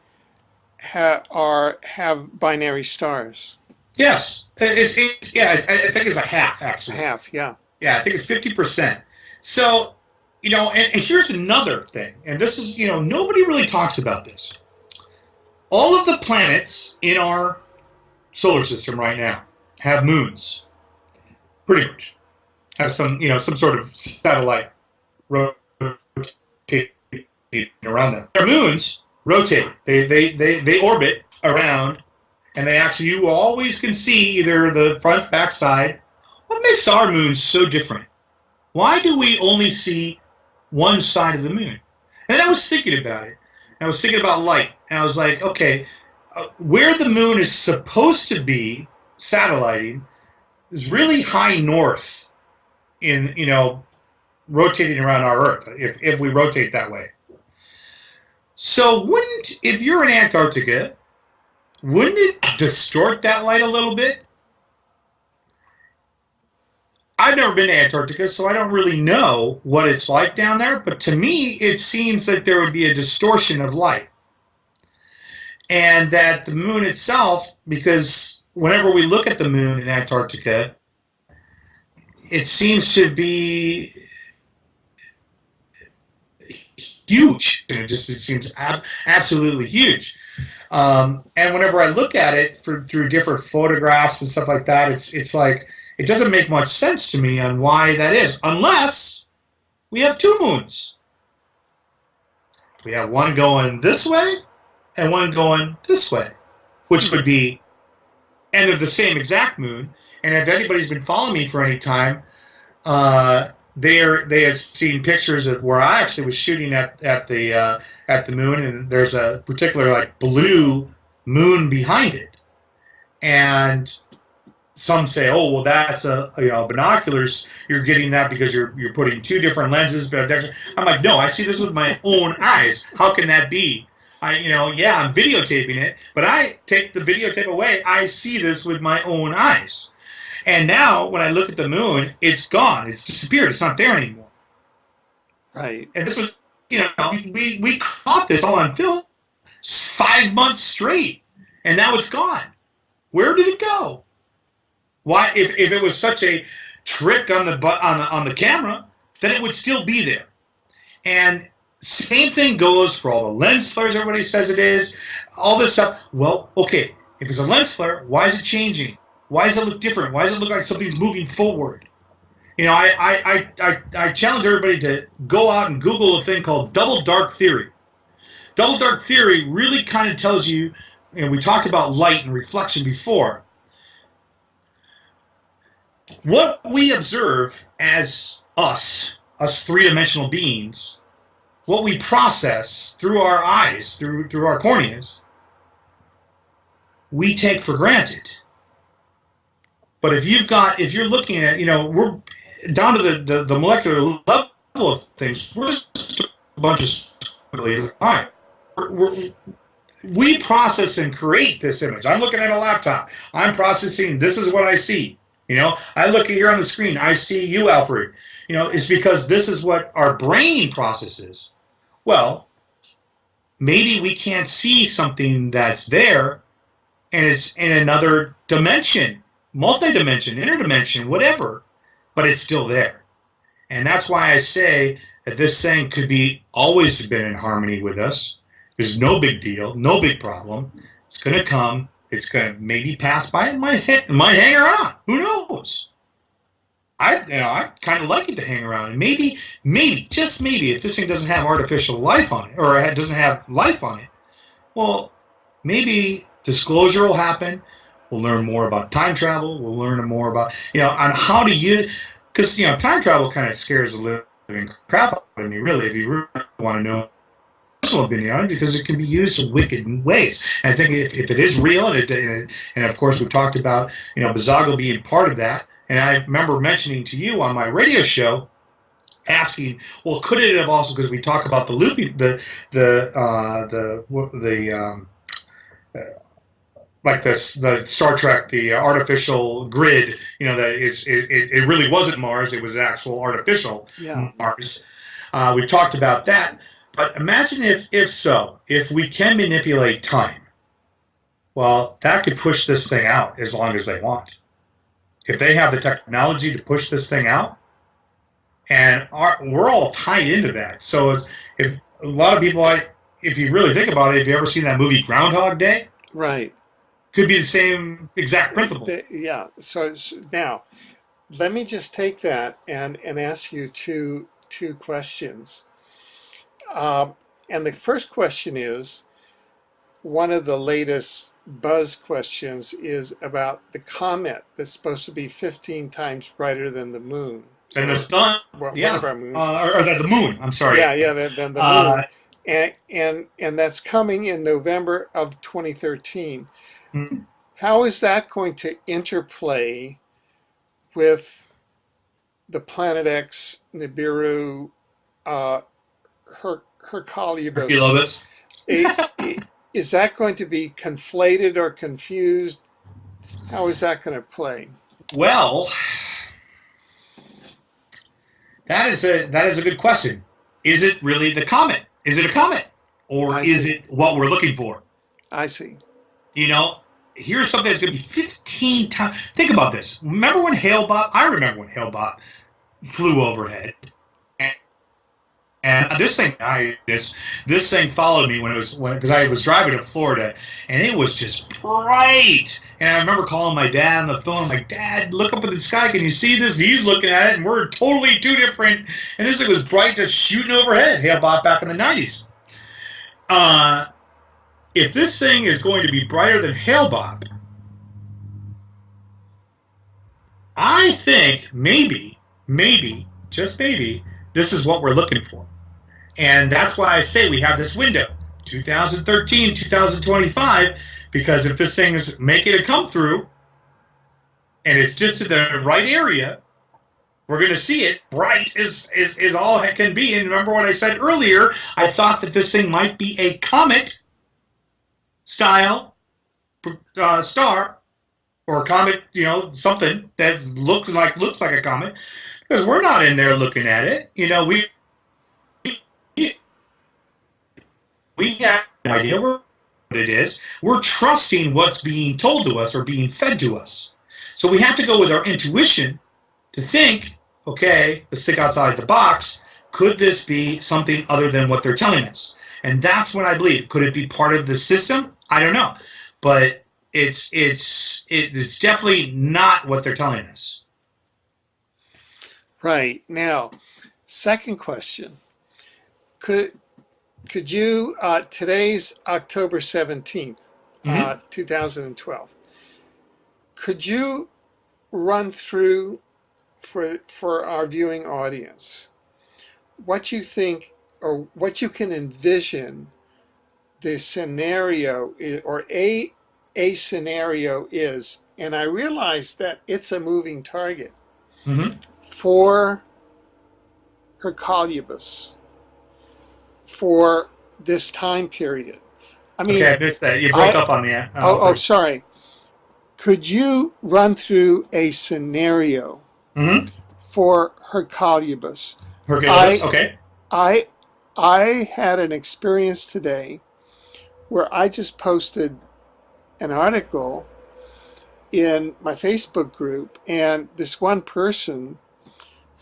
have binary stars. Yes, it's I think it's a half actually. Half, yeah. Yeah, I think it's 50%. So, and here's another thing, and this is, nobody really talks about this. All of the planets in our solar system right now have moons, pretty much. Have some sort of satellite rotating around them. Their moons rotate. They orbit around, and you always can see either the front, back side. What makes our moon so different? Why do we only see one side of the moon? And I was thinking about it. I was thinking about light, and I was like, okay, where the moon is supposed to be satelliting is really high north in, rotating around our Earth, if we rotate that way. So if you're in Antarctica, wouldn't it distort that light a little bit? I've never been to Antarctica, so I don't really know what it's like down there, but to me, it seems that there would be a distortion of light. And that the moon itself, because whenever we look at the moon in Antarctica, it seems to be huge. It seems absolutely huge. And whenever I look at it through different photographs and stuff like that, it's like, it doesn't make much sense to me on why that is, unless we have two moons. We have one going this way and one going this way, which would be, and they're the same exact moon. And if anybody's been following me for any time, they have seen pictures of where I actually was shooting at the moon, and there's a particular blue moon behind it, and some say, oh, well, that's binoculars. You're getting that because you're putting two different lenses. I'm like, no, I see this with my own eyes. How can that be? I'm videotaping it, but I take the videotape away. I see this with my own eyes. And now, when I look at the moon, it's gone. It's disappeared. It's not there anymore. Right. And this was, we caught this all on film 5 months straight, and now it's gone. Where did it go? Why, if it was such a trick on the camera, then it would still be there. And same thing goes for all the lens flares everybody says it is, all this stuff. Well, okay, if it's a lens flare, why is it changing? Why does it look different? Why does it look like something's moving forward? You know, I challenge everybody to go out and Google a thing called double dark theory. Double dark theory really kind of tells you, we talked about light and reflection before. What we observe as us three-dimensional beings, what we process through our eyes, through our corneas, we take for granted. But if you're looking at, we're down to the molecular level of things, we're just a bunch of squiggly lines. We process and create this image. I'm looking at a laptop. I'm processing, this is what I see. I look here on the screen, I see you, Alfred. It's because this is what our brain processes. Well, maybe we can't see something that's there, and it's in another dimension, multi-dimension, interdimension, whatever, but it's still there. And that's why I say that this thing could be always been in harmony with us. There's no big deal, no big problem. It's going to come. It's going to maybe pass by. It might hang around. Who knows? I kind of like it to hang around. And maybe, just maybe, if this thing doesn't have artificial life on it, or it doesn't have life on it, well, maybe disclosure will happen. We'll learn more about time travel. We'll learn more about, on how to use, because, time travel kind of scares the living crap out of me, really, if you really want to know personal opinion on it, because it can be used in wicked ways. And I think if it is real, and of course we talked about, Bazago being part of that, and I remember mentioning to you on my radio show, asking, well, could it have also, because we talk about the looping, like the Star Trek, the artificial grid, that it really wasn't Mars, it was actual artificial Mars. We've talked about that, but imagine if we can manipulate time, well, that could push this thing out as long as they want. If they have the technology to push this thing out, and we're all tied into that. So if a lot of people, if you really think about it, have you ever seen that movie Groundhog Day? Right. Could be the same exact principle. Yeah. So now, let me just take that and ask you two questions. And the first question is, one of the latest buzz questions is about the comet that's supposed to be 15 times brighter than the moon. And the sun, One of our moons. Or the moon, I'm sorry. Yeah, than the moon. And that's coming in November of 2013. Mm-hmm. How is that going to interplay with the Planet X, Nibiru, Hercules? Is that going to be conflated or confused? How is that going to play? Well, that is a good question. Is it really the comet? Is it a comet? Or is it what we're looking for? I see. Here's something that's going to be 15 times. Think about this. Remember when Hale-Bopp? I remember when Hale-Bopp flew overhead. And this thing followed me because I was driving to Florida, and it was just bright. And I remember calling my dad on the phone. I'm like, Dad, look up at the sky. Can you see this? And he's looking at it, and we're totally two different. And this thing was bright, just shooting overhead. Hale-Bopp back in the 90s. If this thing is going to be brighter than Hale-Bopp, I think maybe, just maybe, this is what we're looking for. And that's why I say we have this window, 2013, 2025, because if this thing is making it come through, and it's just in the right area, we're going to see it. Bright is all it can be. And remember what I said earlier, I thought that this thing might be a comet style star, or a comet, something that looks like a comet, because we're not in there looking at it. We have no idea what it is. We're trusting what's being told to us or being fed to us. So we have to go with our intuition to think, okay, let's think outside the box. Could this be something other than what they're telling us? And that's what I believe. Could it be part of the system? I don't know. But it's definitely not what they're telling us. Right. Now, second question. Could you, today's October 17th, Mm-hmm. 2012, could you run through for our viewing audience what you think or what you can envision the scenario or a scenario is? And I realize that it's a moving target Mm-hmm. for Hercolubus for this time period. I mean, Okay, I missed that. You broke up on me. sorry. Could you run through a scenario Mm-hmm. for Hercolubus? Hercules, okay. I had an experience today where I just posted an article in my Facebook group, and this one person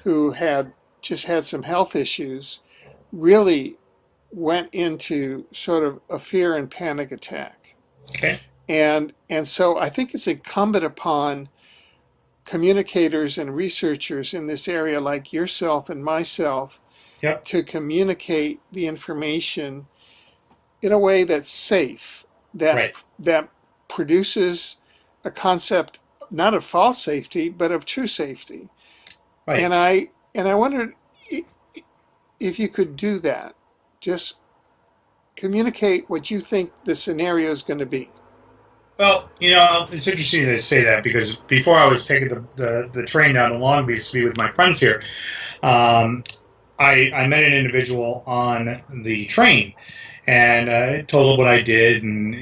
who had just had some health issues really went into sort of a fear and panic attack. Okay. And so I think it's incumbent upon communicators and researchers in this area like yourself and myself Yep. to communicate the information in a way that's safe, Right. that produces a concept not of false safety but of true safety. Right. And I wondered if you could do that. Just communicate what you think the scenario is going to be. Well, it's interesting to say that because before I was taking the train down to Long Beach to be with my friends here, I met an individual on the train, and I told him what I did, and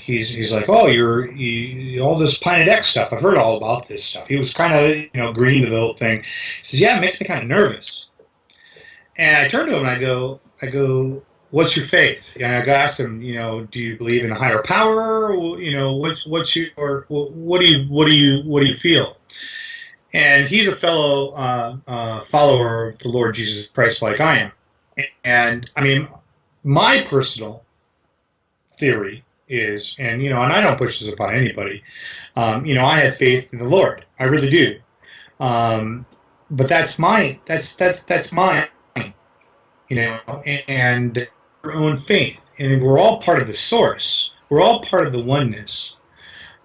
he's like, "Oh, you all this Planet X stuff. I've heard all about this stuff." He was kind of green to the whole thing. He says, "Yeah, it makes me kind of nervous." And I turned to him and I go, "What's your faith?" And I asked him, "Do you believe in a higher power? What do you feel?" And he's a fellow follower of the Lord Jesus Christ, like I am. And I mean, my personal theory is, and I don't push this upon anybody. I have faith in the Lord. I really do. But that's mine. That's mine. And our own faith, and we're all part of the source. We're all part of the oneness.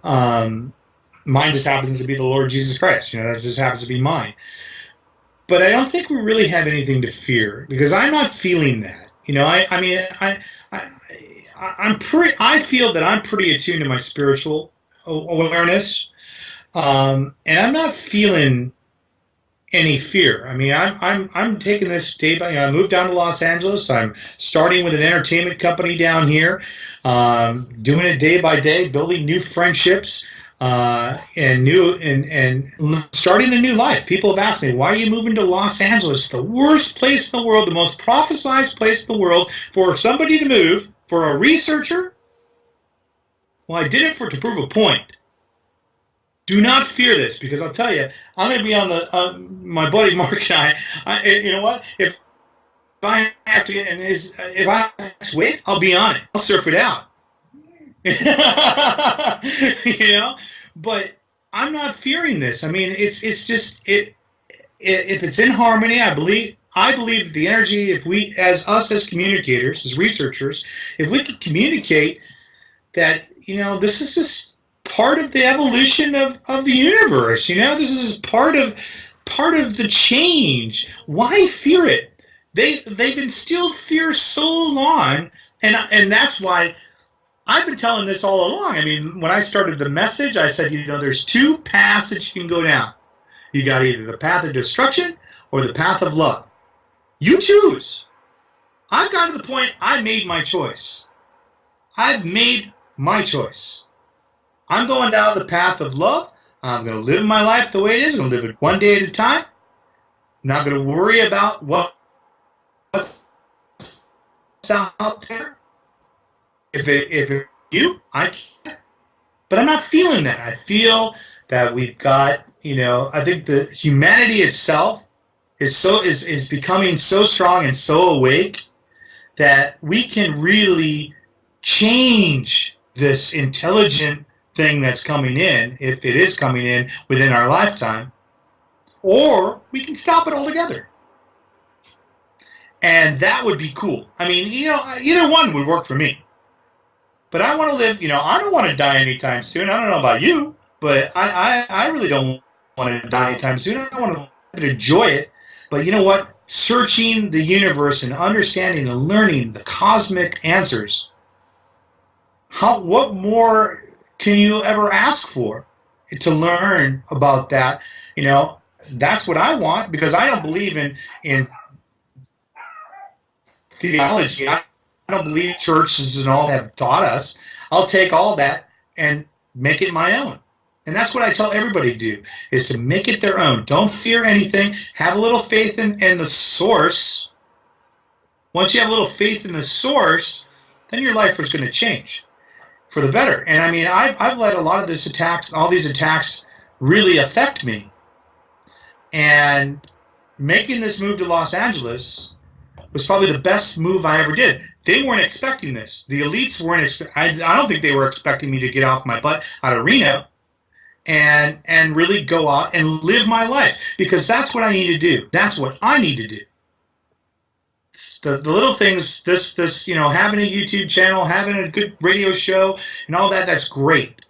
Mine just happens to be the Lord Jesus Christ. That just happens to be mine. But I don't think we really have anything to fear because I'm not feeling that. I feel that I'm pretty attuned to my spiritual awareness, and I'm not feeling any fear. I mean, I'm taking this day by. I moved down to Los Angeles. I'm starting with an entertainment company down here, doing it day by day, building new friendships, and starting a new life. People have asked me, "Why are you moving to Los Angeles? The worst place in the world, the most prophesized place in the world for somebody to move for a researcher." Well, I did it to prove a point. Do not fear this, because I'll tell you, I'm going to be on my buddy Mark and I. You know what? If I have to get if I have to wait, I'll be on it. I'll surf it out. But I'm not fearing this. I mean, it's just if it's in harmony, I believe the energy. If we, as communicators, as researchers, if we can communicate that, this is just part of the evolution of the universe. This is part of the change. Why fear it? They've instilled fear so long, and that's why I've been telling this all along. I mean, when I started the message, I said, there's two paths that you can go down. You got either the path of destruction or the path of love. You choose. I've gotten to the point I made my choice. I've made my choice. I'm going down the path of love. I'm going to live my life the way it is. I'm going to live it one day at a time. I'm not going to worry about what's out there. If it's you, I can't. But I'm not feeling that. I feel that we've got, I think the humanity itself is becoming so strong and so awake that we can really change this intelligent thing that's coming in, if it is coming in within our lifetime, or we can stop it altogether. And that would be cool. I mean, either one would work for me. But I want to live, I don't want to die anytime soon. I don't know about you, but I really don't want to die anytime soon. I want to enjoy it. But you know what? Searching the universe and understanding and learning the cosmic answers, what more can you ever ask for to learn about that? That's what I want, because I don't believe in theology. I don't believe churches and all have taught us. I'll take all that and make it my own. And that's what I tell everybody to do, is to make it their own. Don't fear anything. Have a little faith in the source. Once you have a little faith in the source, then your life is going to change for the better. And I mean, I've let a lot of all these attacks really affect me. And making this move to Los Angeles was probably the best move I ever did. They weren't expecting this. The elites weren't. I don't think they were expecting me to get off my butt out of Reno and really go out and live my life, because that's what I need to do. That's what I need to do. The little things, this having a YouTube channel, having a good radio show, and all that, that's great.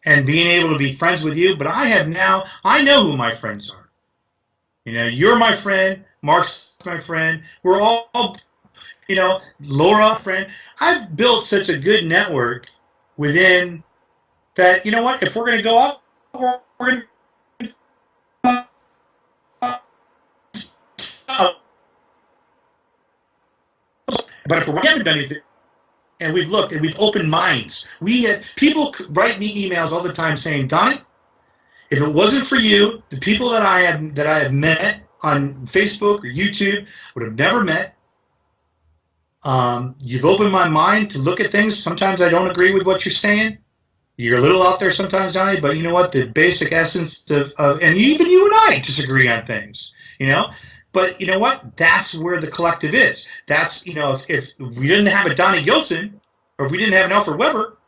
And being able to be friends with you, but I know who my friends are. You're my friend, Mark's my friend, we're all, Laura, friend. I've built such a good network within that, if we're going to go up, we're going to but if we haven't done anything, and we've looked and we've opened minds, people write me emails all the time saying, Donnie, if it wasn't for you, the people that I have met on Facebook or YouTube would have never met. You've opened my mind to look at things. Sometimes I don't agree with what you're saying. You're a little out there sometimes, Donnie, but you know what? The basic essence of and even you and I disagree on things, But you know what? That's where the collective is. That's, if we didn't have a Donnie Gilson, or if we didn't have an Alfred Weber,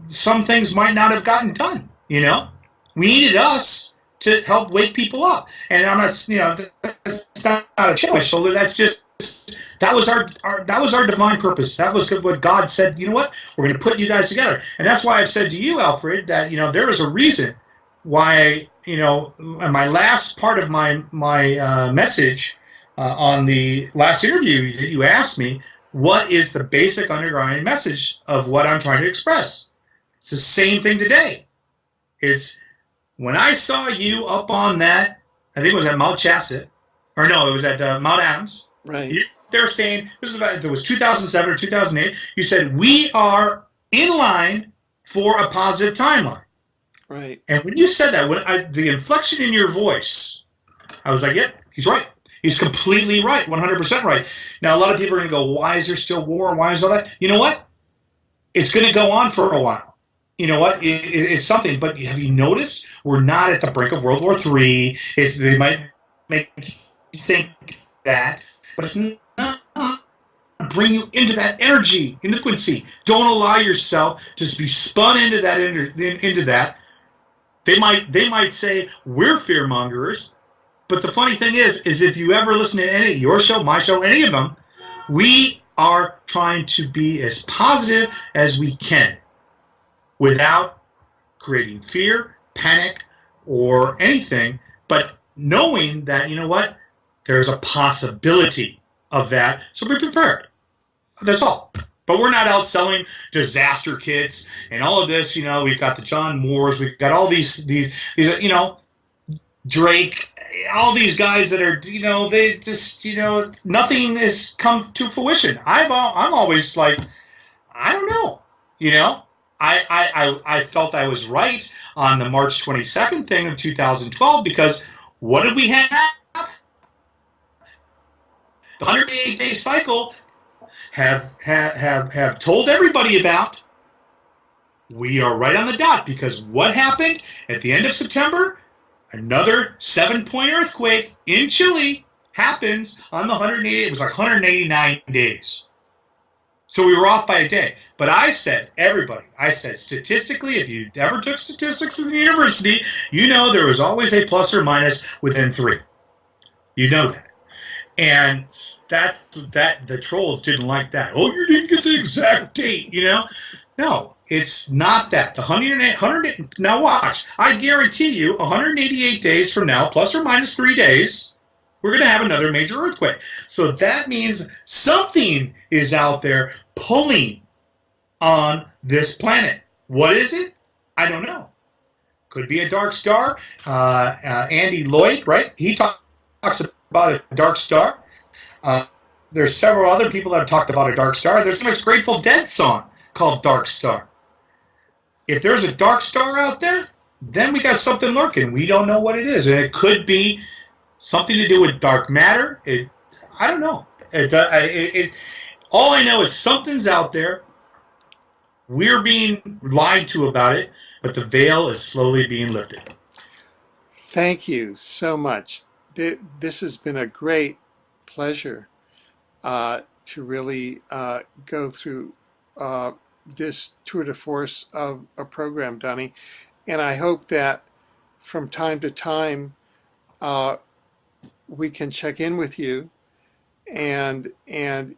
some things might not have gotten done. We needed us to help wake people up. And I'm not, that's not a choice. So that's just, that was our divine purpose. That was what God said. You know what? We're going to put you guys together. And that's why I've said to you, Alfred, that there is a reason why, in my last part of my message on the last interview, you asked me, what is the basic underlying message of what I'm trying to express? It's the same thing today. It's when I saw you up on that, I think it was at Mount Shasta, or no, it was at Mount Adams. Right. They're saying, it was 2007 or 2008, you said, we are in line for a positive timeline. Right. And when you said that, the inflection in your voice, I was like, yeah, he's right. He's completely right, 100% right. Now, a lot of people are going to go, why is there still war? Why is all that? You know what? It's going to go on for a while. You know what? It's something. But have you noticed? We're not at the brink of World War III. They might make you think that, but it's not. Bring you into that energy, frequency. Don't allow yourself to be spun into that. Into that. They might say we're fear mongers, but the funny thing is if you ever listen to any your show, my show, any of them, we are trying to be as positive as we can, without creating fear, panic, or anything, but knowing that there's a possibility of that, so be prepared. That's all. But we're not out selling disaster kits and all of this. We've got the John Moores. We've got all these Drake, all these guys that are, they just, nothing has come to fruition. I'm always like, I don't know. I felt I was right on the March 22nd thing of 2012, because what did we have? The 108-day cycle have told everybody about. We are right on the dot, because what happened at the end of September? Another 7-point earthquake in Chile happens on the 180. It was like 189 days. So we were off by a day. But I said, everybody, I said, statistically, if you ever took statistics in the university, you know there was always a plus or minus within 3. You know that. And the trolls didn't like that. Oh, you didn't get the exact date, you know? No, it's not that. The 100 now watch. I guarantee you 188 days from now, plus or minus 3 days, we're going to have another major earthquake. So that means something is out there pulling on this planet. What is it? I don't know. Could be a dark star. Andy Lloyd, right? He talks about a dark star. There's several other people that have talked about a dark star. There's a nice Grateful Dead song called Dark Star. If there's a dark star out there, then we got something lurking. We don't know what it is. And it could be something to do with dark matter. I don't know. All I know is something's out there. We're being lied to about it, but the veil is slowly being lifted. Thank you so much. This has been a great pleasure to really go through this tour de force of a program, Donnie. And I hope that from time to time we can check in with you, and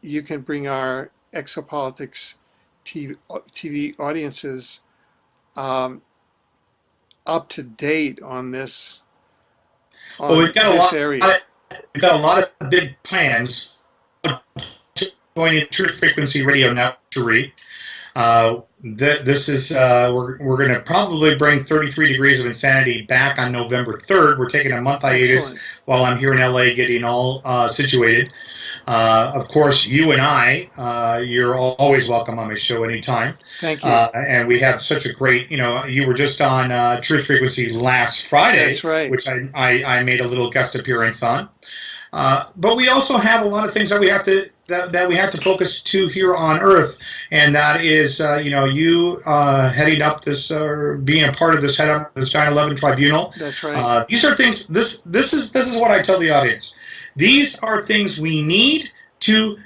you can bring our Exopolitics TV audiences up to date on this. Well, we've got a lot of big plans going into Truth Frequency Radio Network. This is we're going to probably bring 33 Degrees of Insanity back on November 3rd. We're taking a month hiatus while I'm here in LA getting all situated. Of course, you and I, you're always welcome on my show anytime. Thank you. And we have such a great, you were just on Truth Frequency last Friday, that's right, which I made a little guest appearance on. But we also have a lot of things that we have to focus to here on Earth, and that is, you heading up this, being a part of this 9/11 tribunal. That's right. These are things. This is what I tell the audience. These are things we need to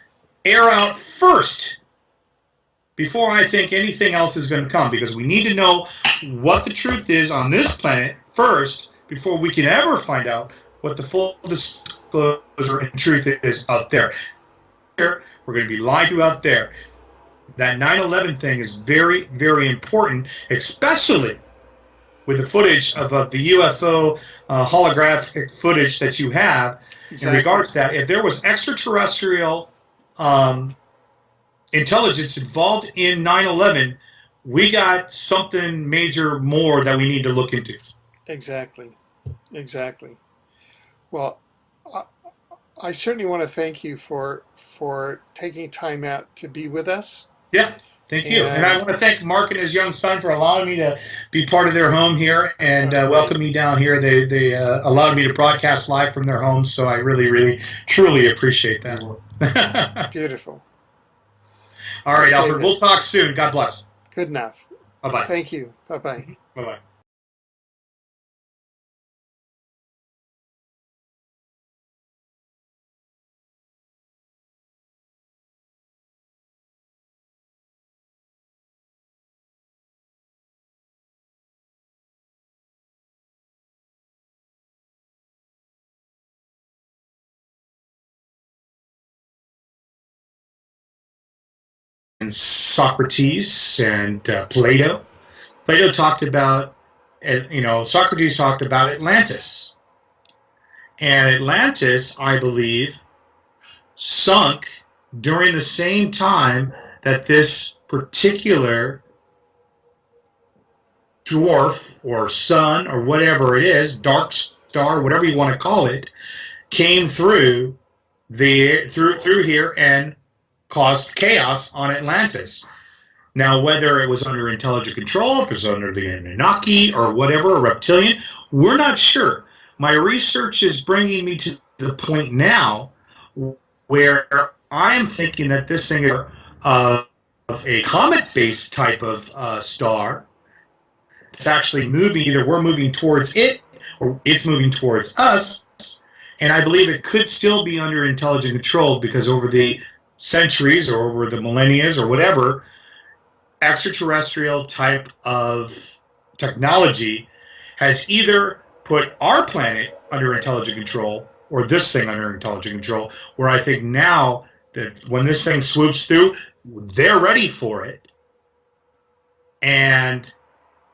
air out first before I think anything else is going to come, because we need to know what the truth is on this planet first before we can ever find out what the full disclosure and truth is out there. We're going to be lied to out there. That 9/11 thing is very, very important, especially with the footage of the UFO holographic footage that you have. Exactly. In regards to that, if there was extraterrestrial intelligence involved in 9/11, we got something major more that we need to look into. Exactly. Well, I certainly want to thank you for taking time out to be with us. Yeah, thank you. And I want to thank Mark and his young son for allowing me to be part of their home here and welcome me down here. They allowed me to broadcast live from their home, so I really, really, truly appreciate that. Beautiful. All right, Alfred, we'll talk soon. God bless. Good enough. Bye-bye. Thank you. Bye-bye. Bye-bye. And Socrates and Plato. Plato talked about, Socrates talked about Atlantis. And Atlantis, I believe, sunk during the same time that this particular dwarf or sun or whatever it is, dark star, whatever you want to call it, came through here and caused chaos on Atlantis. Now, whether it was under intelligent control, if it was under the Anunnaki or whatever, a reptilian, we're not sure. My research is bringing me to the point now where I am thinking that this thing is of a comet-based type of star. It's actually moving, either we're moving towards it or it's moving towards us. And I believe it could still be under intelligent control because over the centuries or over the millennia or whatever, extraterrestrial type of technology has either put our planet under intelligent control or this thing under intelligent control, where I think now that when this thing swoops through, they're ready for it. And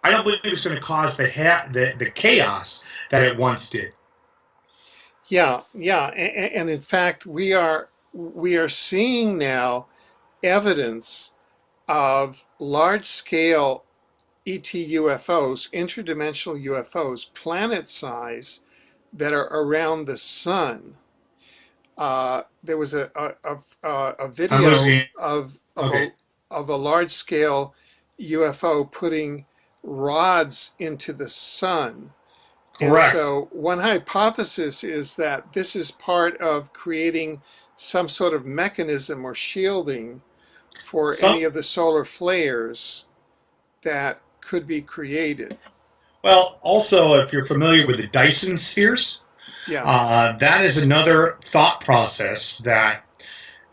I don't believe it's going to cause the chaos that it once did. Yeah, yeah, and in fact, we are seeing now evidence of large-scale ET UFOs, interdimensional UFOs, planet-size, that are around the sun. There was a video of Okay. a large-scale UFO putting rods into the sun. And Correct. so one hypothesis is that this is part of creating some sort of mechanism or shielding for any of the solar flares that could be created. Well, also, if you're familiar with the Dyson spheres, Yeah. that is another thought process that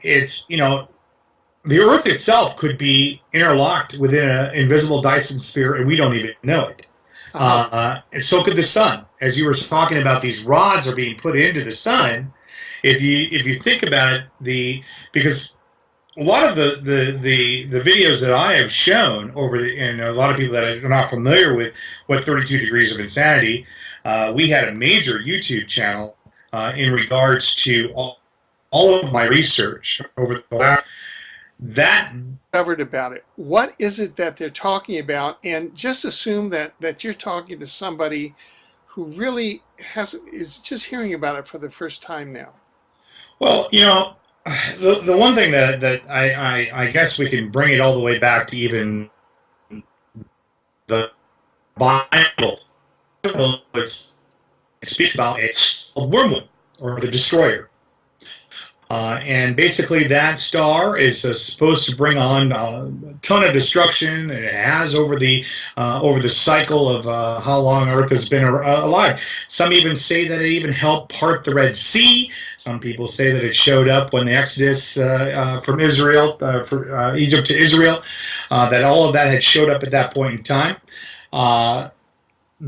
it's, the Earth itself could be interlocked within an invisible Dyson sphere, and we don't even know it. And so could the sun. As you were talking about, these rods are being put into the sun. If you think about it, because a lot of the videos that I have shown and a lot of people that are not familiar with what 32 Degrees of Insanity, we had a major YouTube channel in regards to all of my research over the last that Covered about it. What is it that they're talking about? And just assume that you're talking to somebody who really is just hearing about it for the first time now. Well, the one thing that I guess we can bring it all the way back to even the Bible. It speaks about it's a wormwood or the destroyer. And basically that star is supposed to bring on a ton of destruction. It has over the cycle of how long Earth has been alive. Some even say that it even helped part the Red Sea. Some people say that it showed up when the Exodus from Israel, from Egypt to Israel, that all of that had showed up at that point in time.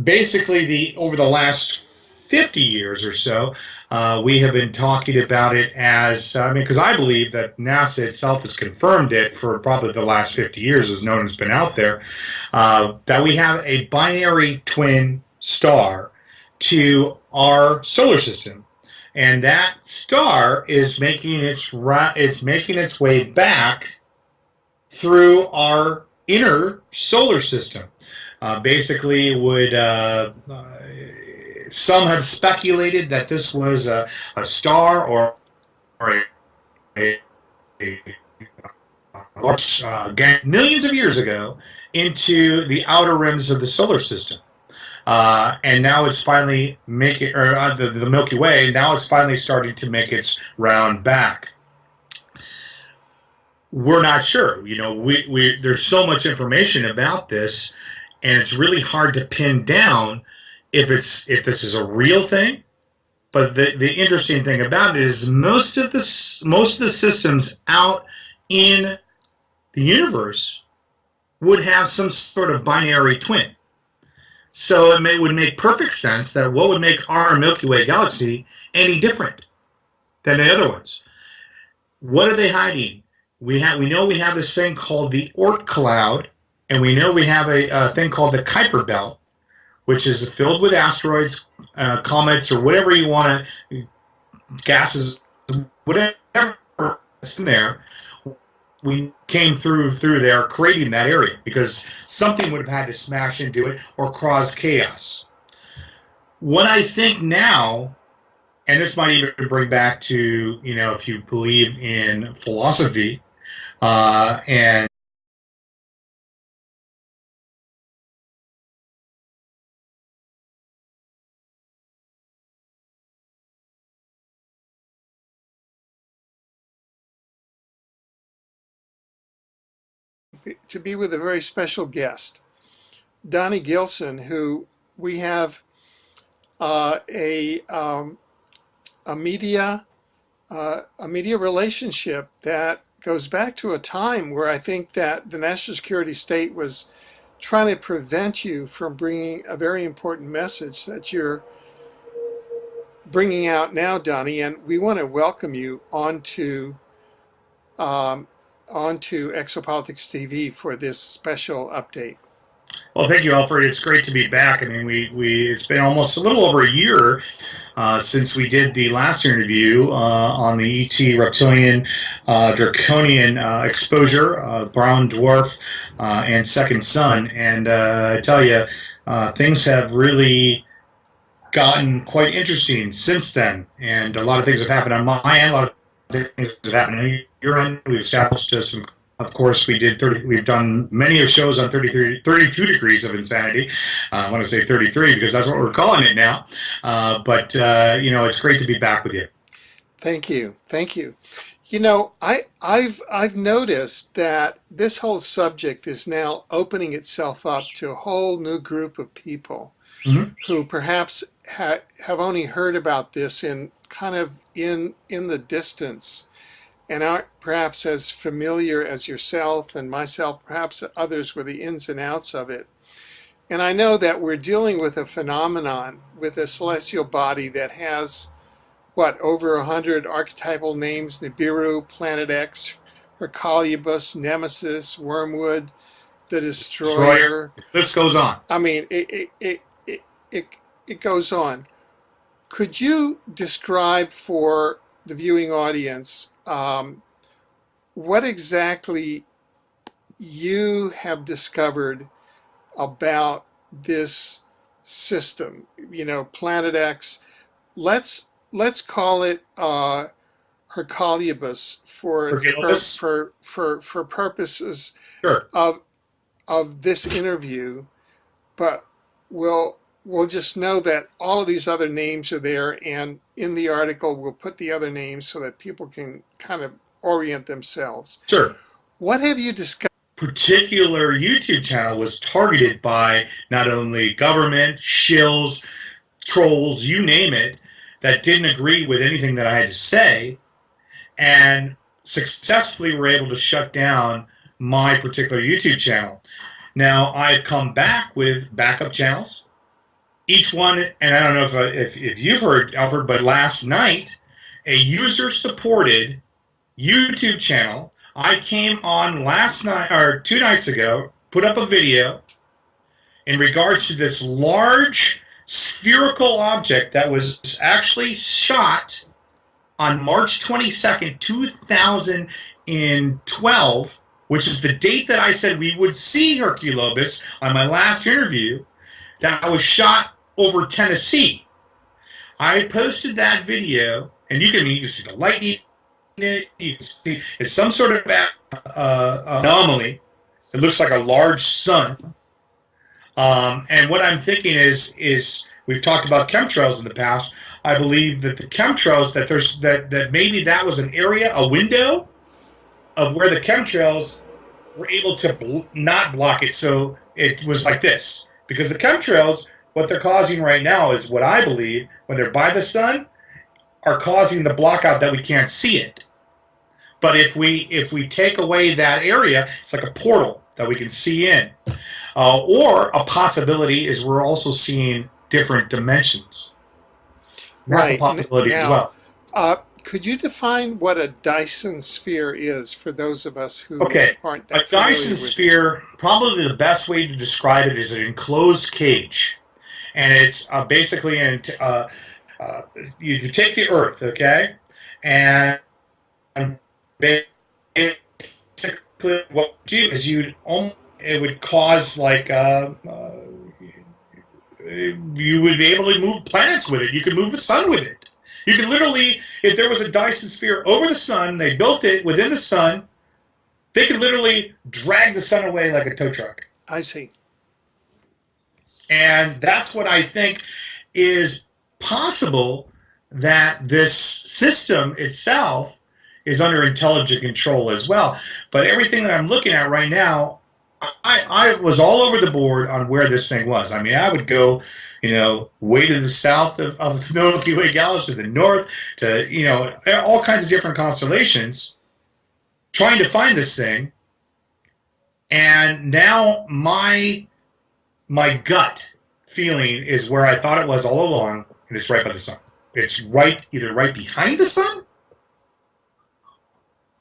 Basically, over the last 50 years or so, we have been talking about it as, because I believe that NASA itself has confirmed it for probably the last 50 years, as known has been out there, that we have a binary twin star to our solar system. And that star is making its way back through our inner solar system. Basically, some have speculated that this was a star or a millions of years ago into the outer rims of the solar system. And now it's finally the Milky Way, now it's finally starting to make its round back. We're not sure. There's so much information about this, and it's really hard to pin down if this is a real thing. But the interesting thing about it is most of the systems out in the universe would have some sort of binary twin. So it would make perfect sense that what would make our Milky Way galaxy any different than the other ones? What are they hiding? We know we have this thing called the Oort cloud, and we know we have a thing called the Kuiper belt, which is filled with asteroids, comets, or whatever you want to, gases, whatever is in there. We came through there creating that area because something would have had to smash into it or cause chaos. What I think now, and this might even bring back to, if you believe in philosophy, and to be with a very special guest, Donnie Gilson, who we have a media a media relationship that goes back to a time where I think that the national security state was trying to prevent you from bringing a very important message that you're bringing out now, Donnie. And we want to welcome you onto Exopolitics TV for this special update. Well, thank you, Alfred. It's great to be back. I mean, it's been almost a little over a year since we did the last interview on the ET reptilian draconian exposure, brown dwarf, and second sun. And I tell you, things have really gotten quite interesting since then. And a lot of things have happened on my end. A lot of things have happened on your end. We've established some. Of course, we've done many shows on 32 degrees of insanity. I want to say 33 because that's what we're calling it now. But it's great to be back with you. Thank you. Thank you. You know, I've noticed that this whole subject is now opening itself up to a whole new group of people who perhaps have only heard about this in the distance, and aren't perhaps as familiar as yourself and myself, perhaps others, with the ins and outs of it. And I know that we're dealing with a phenomenon, with a celestial body that has, over 100 archetypal names: Nibiru, Planet X, Hercolubus, Nemesis, Wormwood, the Destroyer. This goes on. I mean, it goes on. Could you describe for the viewing audience what exactly you have discovered about this system? Planet X. Let's call it Hercolubus for purposes of this interview, but we'll just know that all of these other names are there, and in the article we'll put the other names so that people can kind of orient themselves. Sure. What have you discovered? Particular YouTube channel was targeted by not only government, shills, trolls, you name it, that didn't agree with anything that I had to say, and successfully were able to shut down my particular YouTube channel. Now, I've come back with backup channels. Each one, and I don't know if you've heard, Alfred, but last night, a user-supported YouTube channel, I came on last night, or 2 nights ago, put up a video in regards to this large spherical object that was actually shot on March 22nd, 2012, which is the date that I said we would see Hercolubus on my last interview, that was shot over Tennessee. I posted that video, and you can see the lightning in it. You can see it's some sort of anomaly. It looks like a large sun. And what I'm thinking is we've talked about chemtrails in the past. I believe that the chemtrails, that maybe that was an area, a window of where the chemtrails were able to not block it. So it was like this, because the chemtrails, what they're causing right now is what I believe, when they're by the sun, are causing the blockout that we can't see it. But if we take away that area, it's like a portal that we can see in. Or a possibility is we're also seeing different dimensions. That's a possibility as well. Could you define what a Dyson sphere is for those of us who aren't that a Dyson sphere, probably the best way to describe it is an enclosed cage. And it's basically, you take the Earth, okay, and basically what you do is it would cause like you would be able to move planets with it. You could move the sun with it. You could literally, if there was a Dyson sphere over the sun, they built it within the sun, they could literally drag the sun away like a tow truck. I see. And that's what I think is possible, that this system itself is under intelligent control as well. But everything that I'm looking at right now, I was all over the board on where this thing was. I mean, I would go, way to the south of the Milky Way galaxy, to the north, to, all kinds of different constellations, trying to find this thing. And now my gut feeling is where I thought it was all along, and it's right by the sun. It's either right behind the sun,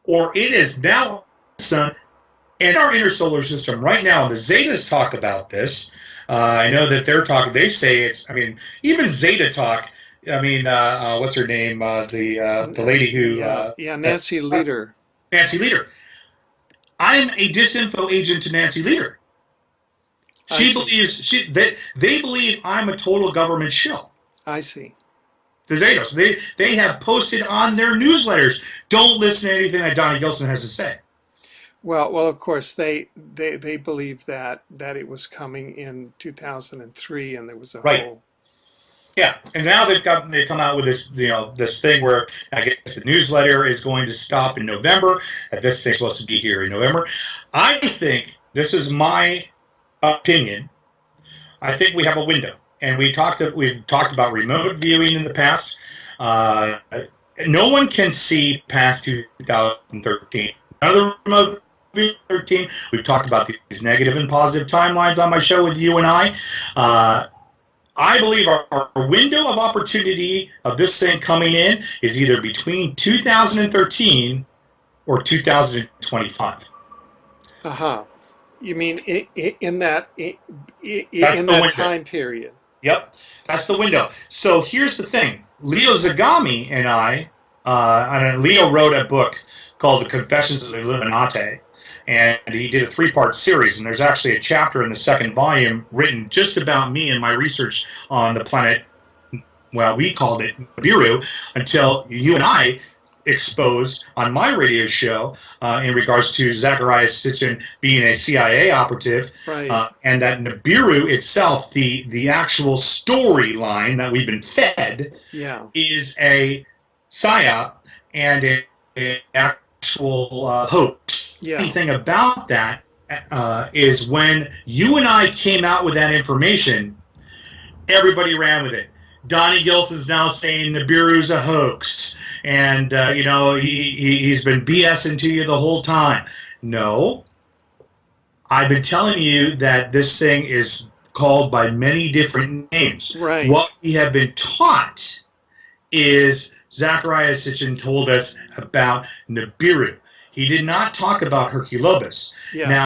or it is now the sun in our inner solar system right now. The Zetas talk about this. I know that they say it's, even Zeta talk, what's her name? The lady who... Nancy Lieder. Nancy Lieder. I'm a disinfo agent to Nancy Lieder. She believes, they believe I'm a total government shill. I see. The Zetas. They have posted on their newsletters, don't listen to anything that Donnie Gilson has to say. Well, of course, they believe that it was coming in 2003, and there was a whole... Yeah, and now they've come out with this, this thing where I guess the newsletter is going to stop in November. That this thing's supposed to be here in November. I think, this is my opinion, I think we have a window, and we've talked about remote viewing in the past. No one can see past 2013. Another remote 2013. We've talked about these negative and positive timelines on my show with you and I. I believe our window of opportunity of this thing coming in is either between 2013 or 2025. You mean in that time period? Yep, that's the window. So here's the thing: Leo Zagami and I Leo wrote a book called The Confessions of the Illuminati. And he did a 3-part series, and there's actually a chapter in the second volume written just about me and my research on the planet, well, we called it Nibiru, until you and I exposed on my radio show in regards to Zecharia Sitchin being a CIA operative, right. And that Nibiru itself, the actual storyline that we've been fed, is a psyop and an actual hoax. Yeah. Anything about that is when you and I came out with that information, everybody ran with it. Donnie Gilson's now saying Nibiru's a hoax, and he's been BSing to you the whole time. No, I've been telling you that this thing is called by many different names. Right. What we have been taught is Zecharia Sitchin told us about Nibiru. He did not talk about Herculobus. Yeah. Now,